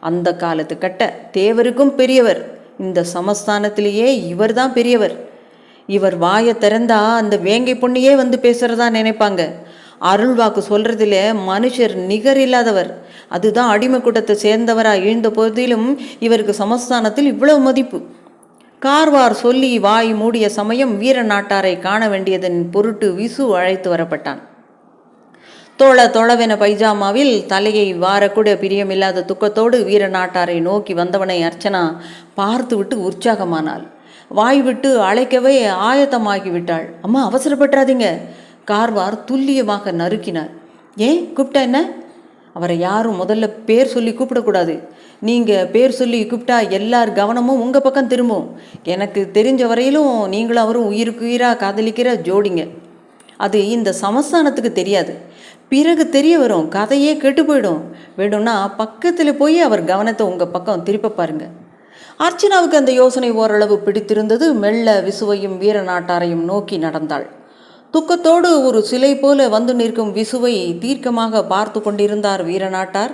அந்த காலத்து கட்ட தேவருக்கும் பெரியவர். இந்த சமஸ்தானத்திலேயே இவர் தான் பெரியவர். இவர் வாயை திறந்தா அந்த வேங்கை பொண்ணையே வந்து பேசுகிறதா நினைப்பாங்க. அருள்வாக்கு சொல்கிறதுல மனுஷர் நிகர் இல்லாதவர். அதுதான் அடிமை கூட்டத்தை சேர்ந்தவராக எழுந்த போதிலும் இவருக்கு சமஸ்தானத்தில் இவ்வளவு மதிப்பு. கார்வார் சொல்லி வாய் மூடிய சமயம் வீர நாட்டாரை காண வேண்டியதன் பொருட்டு விசு அழைத்து வரப்பட்டான். தொளவென பைஜாமாவில் தலையை வாரக்கூட பிரியமில்லாத துக்கத்தோடு வீர நாட்டாரை நோக்கி வந்தவனை அர்ச்சனா பார்த்துவிட்டு உற்சாகமானாள். வாய்விட்டு அழைக்கவே ஆயத்தமாகிவிட்டாள். அம்மா, அவசரப்பட்டுறாதீங்க. கார்வார் துல்லியமாக நறுக்கினார். ஏன் கூப்பிட்டா என்ன? அவரை யாரும் முதல்ல பேர் சொல்லி கூப்பிடக்கூடாது. நீங்கள் பேர் சொல்லி கூப்பிட்டா எல்லார் கவனமும் உங்கள் பக்கம் திரும்பும். எனக்கு தெரிஞ்ச வரையிலும் நீங்களும் அவரும் உயிருக்கு உயிராக காதலிக்கிற ஜோடிங்க. அது இந்த சமஸ்தானத்துக்கு தெரியாது. பிறகு தெரிய வரும், கதையே கெட்டு போயிடும். வேணும்னா பக்கத்தில் போய் அவர் கவனத்தை உங்கள் பக்கம் திருப்ப பாருங்க. அர்ச்சனாவுக்கு அந்த யோசனை ஓரளவு பிடித்திருந்தது. மெல்ல விசுவையும் வீர நாட்டாரையும் நோக்கி நடந்தாள். துக்கத்தோடு ஒரு சிலை போல வந்து நிற்கும் விசுவை தீர்க்கமாக பார்த்து கொண்டிருந்தார் வீரநாட்டார்.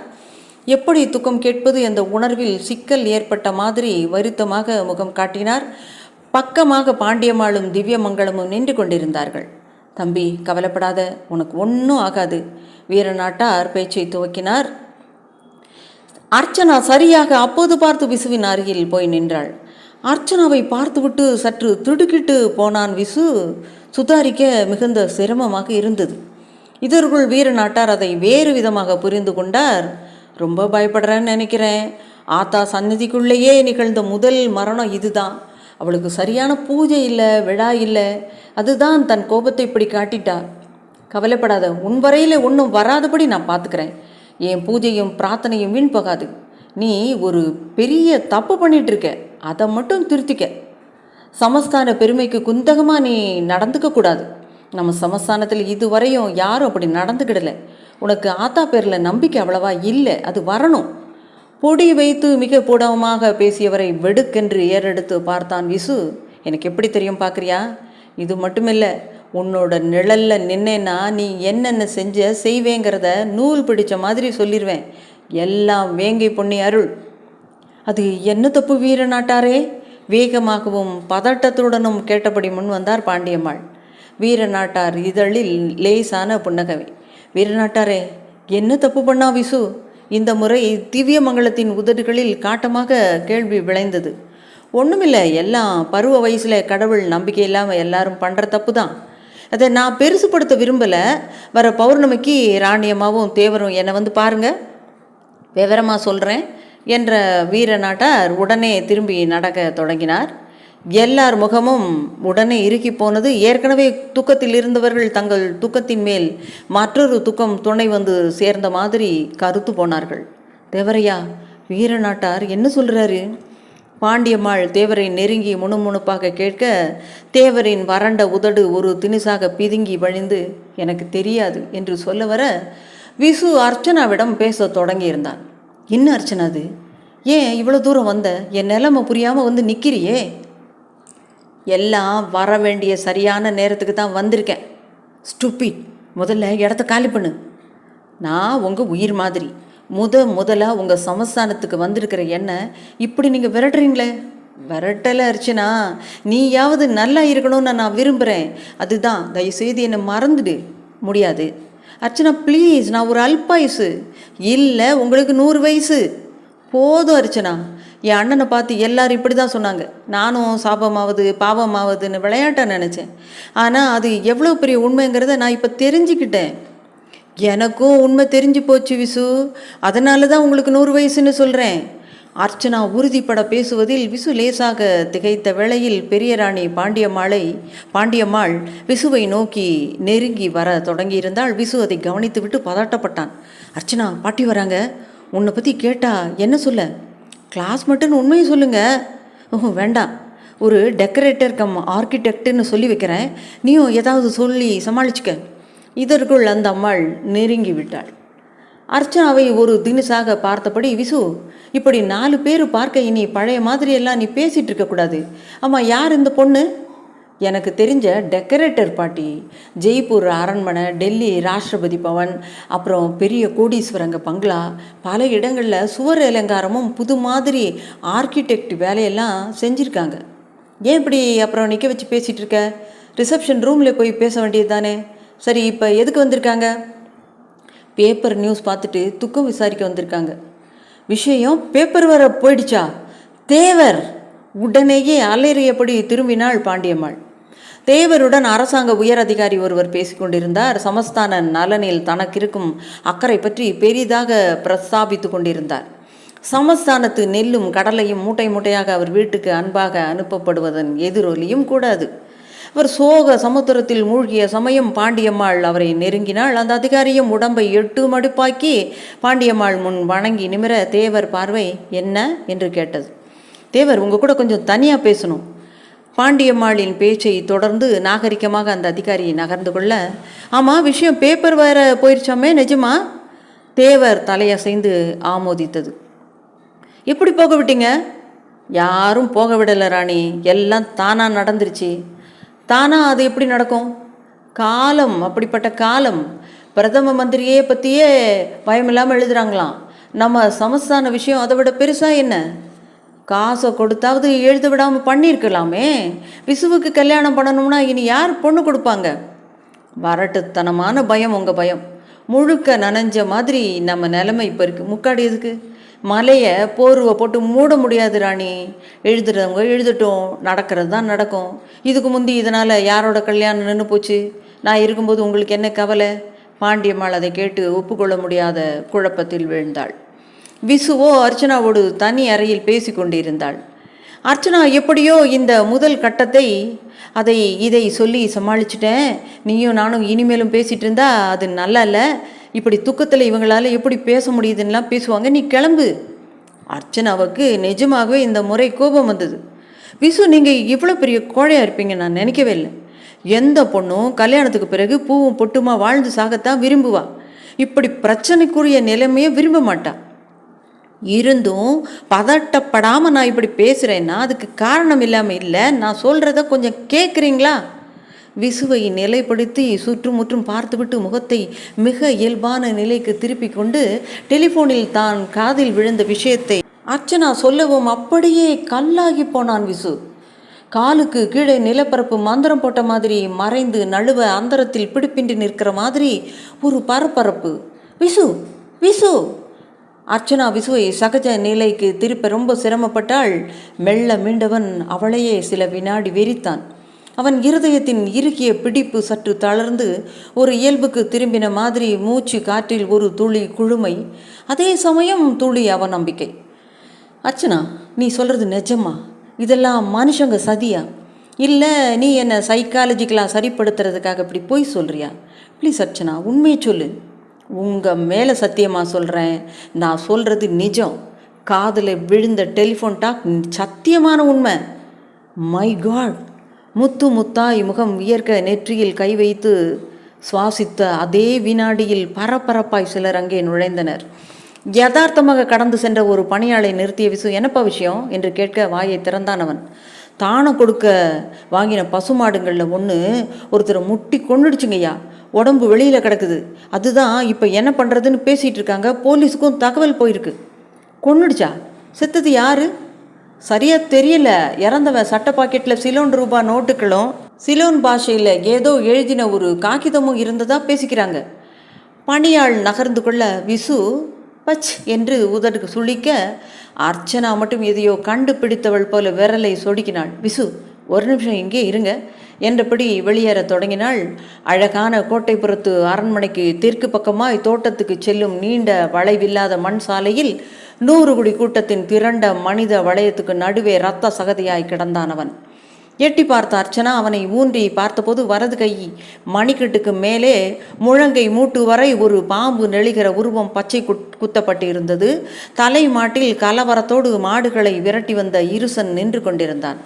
எப்படி துக்கம் கேட்பது என்ற உணர்வில் சிக்கல் ஏற்பட்ட மாதிரி வருத்தமாக முகம் காட்டினார். பக்கமாக பாண்டியம்மாளும் திவ்யமங்கலமும் நின்று கொண்டிருந்தார்கள். தம்பி, கவலைப்படாத, உனக்கு ஒன்றும் ஆகாது. வீரநாட்டார் பேச்சை துவக்கினார். அர்ச்சனா சரியாக அப்போது பார்த்து விசுவின் அருகில் போய் நின்றாள். அர்ச்சனாவை பார்த்துவிட்டு சற்று திடுக்கிட்டு போனான் விசு. சுதாரிக்க மிகுந்த சிரமமாக இருந்தது. இதற்குள் வீர நாட்டார் அதை வேறு விதமாக புரிந்து கொண்டார். ரொம்ப பயப்படுறேன்னு நினைக்கிறேன். ஆத்தா சந்நிதிக்குள்ளேயே நிகழ்ந்த முதல் மரணம் இதுதான். அவளுக்கு சரியான பூஜை இல்லை, விழா இல்லை. அதுதான் தன் கோபத்தை இப்படி காட்டிட்டா. கவலைப்படாத, உன் வரையில் ஒன்றும் வராதபடி நான் பார்த்துக்கிறேன். என் பூஜையும் பிரார்த்தனையும் வீண் போகாது. நீ ஒரு பெரிய தப்பு பண்ணிட்டு இருக்க, அதை மட்டும் திருத்திக்க. சமஸ்தான பெருமைக்கு குந்தகமாக நீ நடந்துக்க கூடாது. நம்ம சமஸ்தானத்தில் இதுவரையும் யாரும் அப்படி நடந்துக்கிடலை. உனக்கு ஆத்தா பேரில் நம்பிக்கை அவ்வளவா இல்லை, அது வரணும். பொடி வைத்து மிக பூடமாக பேசியவரை வெடுக்கென்று ஏறெடுத்து பார்த்தான் விசு. எனக்கு எப்படி தெரியும் பார்க்குறியா? இது மட்டுமில்லை, உன்னோட நிழலில் நின்னேன்னா நீ என்னென்ன செய்வேங்கிறத நூல் பிடிச்ச மாதிரி சொல்லிடுவேன். எல்லாம் வேங்கை பொன்னி அருள். அது என்ன தப்பு வீர நாட்டாரே? வேகமாகவும் பதட்டத்துடனும் கேட்டபடி முன் வந்தார் பாண்டியம்மாள். வீர நாட்டார் இதழில் லேசான புன்னகவை. வீரநாட்டாரே, என்ன தப்பு பண்ணா விசு? இந்த முறை திவ்யமங்கலத்தின் உதடுகளில் காட்டமாக கேள்வி விளைந்தது. ஒன்றுமில்லை, எல்லாம் பருவ வயசில் கடவுள் நம்பிக்கை இல்லாமல் எல்லாரும் பண்ணுற தப்பு தான். அதை நான் பெருசுப்படுத்த விரும்பலை. வர பௌர்ணமிக்கு ராணியம்மாவும் தேவரும் என்னை வந்து பாருங்கள், விவரமாக சொல்கிறேன் என்ற வீர நாட்டார் உடனே திரும்பி நடக்க தொடங்கினார். எல்லார் முகமும் உடனே இறுக்கி போனது. ஏற்கனவே துக்கத்தில் இருந்தவர்கள் தங்கள் துக்கத்தின் மேல் மற்றொரு துக்கம் துணை வந்து சேர்ந்த மாதிரி கருத்து போனார்கள். தேவரையா, வீர நாட்டார் என்ன சொல்கிறாரு? பாண்டியம்மாள் தேவரை நெருங்கி முணுமுணுப்பாக கேட்க, தேவரின் வறண்ட உதடு ஒரு திணுசாக பிதுங்கி வழிந்து, எனக்கு தெரியாது என்று சொல்ல வர, விசு அர்ச்சனாவிடம் பேச தொடங்கியிருந்தான். என்ன அர்ச்சனா அது? ஏன் இவ்வளோ தூரம் வந்த? என் நிலைமை புரியாமல் வந்து நிற்கிறியே. எல்லாம் வர வேண்டிய சரியான நேரத்துக்கு தான் வந்திருக்கேன். ஸ்டூபிட், முதல்ல இடத்த காலி பண்ணு. நான் உங்கள் உயிர் மாதிரி. முதலாக உங்கள் சமஸ்தானத்துக்கு வந்திருக்கிற என்ன இப்படி நீங்கள் விரட்டுறீங்களே? விரட்டலை அர்ச்சனா, நீயாவது நல்லா இருக்கணும்னு நான் விரும்புகிறேன். அதுதான், தயவுசெய்து என்னை மறந்துடு. முடியாது அர்ச்சனா, ப்ளீஸ். நான் ஒரு அல்பாயுசு. இல்லை, உங்களுக்கு 100 வயசு போதும் அர்ச்சனா. என் அண்ணனை பார்த்து எல்லாரும் இப்படி தான் சொன்னாங்க. நானும் சாபமாவது பாவமாவதுன்னு விளையாட்டாக நினச்சேன். ஆனால் அது எவ்வளோ பெரிய உண்மைங்கிறத நான் இப்போ தெரிஞ்சுக்கிட்டேன். எனக்கும் உண்மை தெரிஞ்சு போச்சு விசு. அதனால தான் உங்களுக்கு 100 வயசுன்னு சொல்கிறேன். அர்ச்சனா உறுதிப்பட பேசுவதில் விசு லேசாக திகைத்த வேளையில் பெரிய ராணி பாண்டியம்மாள் விசுவை நோக்கி நெருங்கி வர தொடங்கியிருந்தால் விசு அதை கவனித்து விட்டு பதட்டப்பட்டான். அர்ச்சனா, பாட்டி வராங்க. உன்னை பற்றி கேட்டா என்ன சொல்ல? கிளாஸ் மட்டுன்னு உண்மையை சொல்லுங்க. வேண்டாம், ஒரு டெக்கரேட்டர் கம் ஆர்கிடெக்டுன்னு சொல்லி வைக்கிறேன். நீயும் ஏதாவது சொல்லி சமாளிச்சுக்க. இதற்குள் அந்த அம்மாள் நெருங்கி விட்டாள். அர்ச்சனாவை ஒரு தினுசாக பார்த்தபடி, விசு, இப்படி 4 பேர் பார்க்க இனி பழைய மாதிரியெல்லாம் நீ பேசிகிட்டு இருக்கக்கூடாது. ஆமாம், யார் இந்த பொண்ணு? எனக்கு தெரிஞ்ச டெக்கரேட்டர் பாட்டி. ஜெய்ப்பூர் அரண்மனை, டெல்லி ராஷ்டிரபதி பவன், அப்புறம் பெரிய கோடீஸ்வரங்க பங்களா, பல இடங்களில் சுவர் அலங்காரமும் புது மாதிரி ஆர்கிடெக்ட் வேலையெல்லாம் செஞ்சுருக்காங்க. ஏன் இப்படி அப்புறம் நிற்க வச்சு பேசிகிட்டு இருக்க? ரிசப்ஷன் ரூமில் போய் பேச வேண்டியது தானே. சரி, இப்போ எதுக்கு வந்திருக்காங்க? பேப்பர் நியூஸ் பார்த்துட்டு துக்கம் விசாரிக்க வந்திருக்காங்க. விஷயம் பேப்பர் வர போயிடுச்சா? தேவர் உடனேயே அலறியபடி திரும்பினாள் பாண்டியம்மாள். தேவருடன் அரசாங்க உயர் அதிகாரி ஒருவர் பேசிக்கொண்டிருந்தார். சமஸ்தான நலனில் தனக்கு இருக்கும் அக்கறை பற்றி பெரிதாக பிரஸ்தாபித்து கொண்டிருந்தார். சமஸ்தானத்து நெல்லும் கடலையும் மூட்டை மூட்டையாக அவர் வீட்டுக்கு அன்பாக அனுப்பப்படுவதன் எதிரொலியும் கூடாது. அவர் சோக சமுத்திரத்தில் மூழ்கிய சமயம் பாண்டியம்மாள் அவரை நெருங்கினாள். அந்த அதிகாரியும் உடம்பை 8 மடுப்பாக்கி பாண்டியம்மாள் முன் வணங்கி நிமிர, தேவர் பார்வை என்ன என்று கேட்டது. தேவர், உங்கள் கூட கொஞ்சம் தனியாக பேசணும். பாண்டியம்மாளின் பேச்சை தொடர்ந்து நாகரிகமாக அந்த அதிகாரி நகர்ந்து கொள்ள, ஆமாம், விஷயம் பேப்பர் வேற போயிடுச்சாமே, நிஜமா? தேவர் தலையசைந்து ஆமோதித்தது. எப்படி போக விட்டீங்க? யாரும் போக விடலை ராணி, எல்லாம் தானாக நடந்துருச்சு. தானா அது எப்படி நடக்கும்? காலம் அப்படிப்பட்ட காலம். பிரதம மந்திரியே பற்றியே பயமில்லாமல் எழுதுகிறாங்களாம். நம்ம சமஸ்தான விஷயம் அதை விட பெருசாக என்ன? காசை கொடுத்தாவது எழுத விடாமல் பண்ணியிருக்கலாமே. விசுவுக்கு கல்யாணம் பண்ணணும்னா இனி யார் பொண்ணு கொடுப்பாங்க? வரட்டுத்தனமான பயம் உங்கள் பயம். முழுக்க நனைஞ்ச மாதிரி நம்ம நிலைமை இப்போ இருக்குது. முக்காடி எதுக்கு? மலையை போர்வை போட்டு மூட முடியாது ராணி. எழுதுறவங்க எழுதட்டும், நடக்கிறது தான் நடக்கும். இதுக்கு முந்தி இதனால் யாரோட கல்யாணம் நின்று போச்சு? நான் இருக்கும்போது உங்களுக்கு என்ன கவலை? பாண்டியம்மாள் அதை கேட்டு ஒப்புக்கொள்ள முடியாத குழப்பத்தில் வீழ்ந்தாள். விசுவோ அர்ச்சனாவோடு தனி அறையில் பேசி கொண்டிருந்தாள். அர்ச்சனா எப்படியோ இந்த முதல் கட்டத்தை இதை சொல்லி சமாளிச்சிட்டேன். நீயும் நானும் இனிமேலும் பேசிகிட்டு இருந்தா அது நல்லா இல்லை. இப்படி துக்கத்தில் இவங்களால் எப்படி பேச முடியுதுன்னெலாம் பேசுவாங்க. நீ கிளம்பு. அர்ச்சனாவுக்கு நிஜமாகவே இந்த முறை கோபம் வந்தது. விசு, நீங்கள் இவ்வளோ பெரிய கோழையாக இருப்பீங்க நான் நினைக்கவே இல்லை. எந்த பொண்ணும் கல்யாணத்துக்கு பிறகு பூவும் பொட்டுமா வாழ்ந்து சாகத்தான் விரும்புவா. இப்படி பிரச்சனைக்குரிய நிலைமையை விரும்ப மாட்டா. இருந்தும் பதட்டப்படாமல் நான் இப்படி பேசுகிறேன்னா அதுக்கு காரணம் இல்லாமல் இல்லை. நான் சொல்கிறத கொஞ்சம் கேட்குறீங்களா? விசுவை நிலைப்படுத்தி சுற்றுமுற்றும் பார்த்துவிட்டு முகத்தை மிக இயல்பான நிலைக்கு திருப்பி கொண்டு டெலிஃபோனில் தான் காதில் விழுந்த விஷயத்தை அர்ச்சனா சொல்லவும் அப்படியே கல்லாகி போனான் விசு. காலுக்கு கீழே நிலப்பரப்பு மந்திரம் போட்ட மாதிரி மறைந்து நழுவ அந்தரத்தில் பிடிப்பின்றி நிற்கிற மாதிரி ஒரு பரபரப்பு. விசு விசு அர்ச்சனா விசுவை சகஜ நிலைக்கு திருப்ப ரொம்ப சிரமப்பட்டாள். மெல்ல மீண்டவன் அவளையே சில வினாடி வெறித்தான். அவன் இருதயத்தின் இறுகிய பிடிப்பு சற்று தளர்ந்து ஒரு இயல்புக்கு திரும்பின மாதிரி மூச்சு காற்றில் ஒரு துளி குழுமை, அதே சமயம் துளி அவநம்பிக்கை. அர்ச்சனா, நீ சொல்கிறது நிஜமா? இதெல்லாம் மனுஷங்க சதியா? இல்லை நீ என்னை சைக்காலஜிக்கலாக சரிப்படுத்துறதுக்காக இப்படி போய் சொல்கிறியா? ப்ளீஸ் அர்ச்சனா, உண்மையை சொல்லு. உங்கள் மேலே சத்தியமாக சொல்கிறேன், நான் சொல்கிறது நிஜம். காதில் விழுந்த டெலிஃபோன் டாக் சத்தியமான உண்மை. My God! முத்து முத்தாய் முகம் வியர்க்க நெற்றியில் கை வைத்து சுவாசித்த அதே வினாடியில் பரபரப்பாய் சிலர் அங்கே நுழைந்தனர். யதார்த்தமாக கடந்து சென்ற ஒரு பணியாளை நிறுத்திய விசு, என்னப்பா விஷயம் என்று கேட்க வாயை திறந்தான் அவன். தானம் கொடுக்க வாங்கின பசுமாடுங்களில் ஒன்று ஒருத்தரை முட்டி கொன்னுடுச்சுங்கய்யா. உடம்பு வெளியில் கிடக்குது. அதுதான் இப்போ என்ன பண்ணுறதுன்னு பேசிகிட்டு இருக்காங்க. போலீஸுக்கும் தகவல் போயிருக்கு. கொன்னுடுச்சா? செத்தது யாரு? சரியாக தெரியல. இறந்தவன் சட்ட பாக்கெட்டில் சிலோன் ரூபா நோட்டுகளும் சிலோன் பாஷையில் ஏதோ எழுதின ஒரு காகிதமும் இருந்ததாக பேசிக்கிறாங்க. பணியாள் நகர்ந்து கொள்ள விசு பச் என்று உதடுக்கு சுழிக்க அர்ச்சனா மட்டும் எதையோ கண்டுபிடித்தவள் போல விரலை சொடுக்கினாள். விசு, ஒரு நிமிஷம் இங்கே இருங்க என்றபடி வெளியேற தொடங்கினாள். அழகான கோட்டைப்புறத்து அரண்மனைக்கு தெற்கு பக்கமாய் தோட்டத்துக்கு செல்லும் நீண்ட வளைவில்லாத மண் சாலையில் 100 குடி கூட்டத்தின் திரண்ட மனித வளையத்துக்கு நடுவே இரத்த சகதியாய் கிடந்தான் அவன். எட்டி பார்த்த அர்ச்சனா அவனை ஊன்றி பார்த்தபோது வரது கை மணிக்கட்டுக்கு மேலே முழங்கை மூட்டு வரை ஒரு பாம்பு நெளிகிற உருவம் பச்சை குத்தப்பட்டு இருந்தது. தலை மாட்டில் கலவரத்தோடு மாடுகளை விரட்டி வந்த இருசன் நின்று கொண்டிருந்தான்.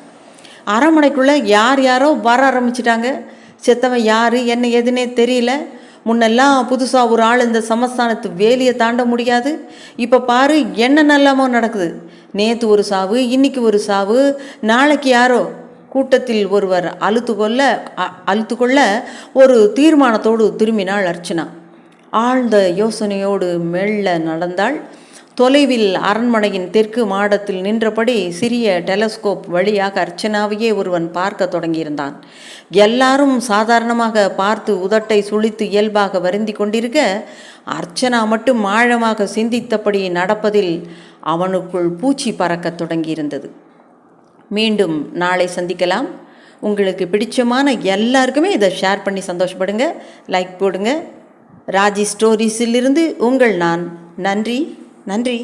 அரண்மனைக்குள்ளே யாரோ வர ஆரம்பிச்சிட்டாங்க. செத்தவன் யார் என்ன எதுனே தெரியல. முன்னெல்லாம் புதுசாக ஒரு ஆள் இந்த சமஸ்தானத்து வேலியை தாண்ட முடியாது. இப்போ பாரு என்னென்னலாமோ நடக்குது. நேற்று ஒரு சாவு, இன்னைக்கு ஒரு சாவு, நாளைக்கு யாரோ. கூட்டத்தில் ஒருவர் அழுத்து கொள்ள ஒரு தீர்மானத்தோடு திரும்பினாள் அர்ச்சனா. ஆழ்ந்த யோசனையோடு மெல்ல நடந்தாள். தொலைவில் அரண்மனையின் தெற்கு மாடத்தில் நின்றபடி சிறிய டெலஸ்கோப் வழியாக அர்ச்சனாவையே ஒருவன் பார்க்க தொடங்கியிருந்தான். எல்லாரும் சாதாரணமாக பார்த்து உதட்டை சுழித்து இயல்பாக வருந்தி கொண்டிருக்க, அர்ச்சனா மட்டும் ஆழமாக சிந்தித்தபடி நடப்பதில் அவனுக்குள் பூச்சி பறக்க தொடங்கியிருந்தது. மீண்டும் நாளை சந்திக்கலாம். உங்களுக்கு பிடிச்சமான எல்லாருக்குமே இதை ஷேர் பண்ணி சந்தோஷப்படுங்க, லைக் போடுங்க. ராஜி ஸ்டோரிஸிலிருந்து உங்கள் நான். நன்றி.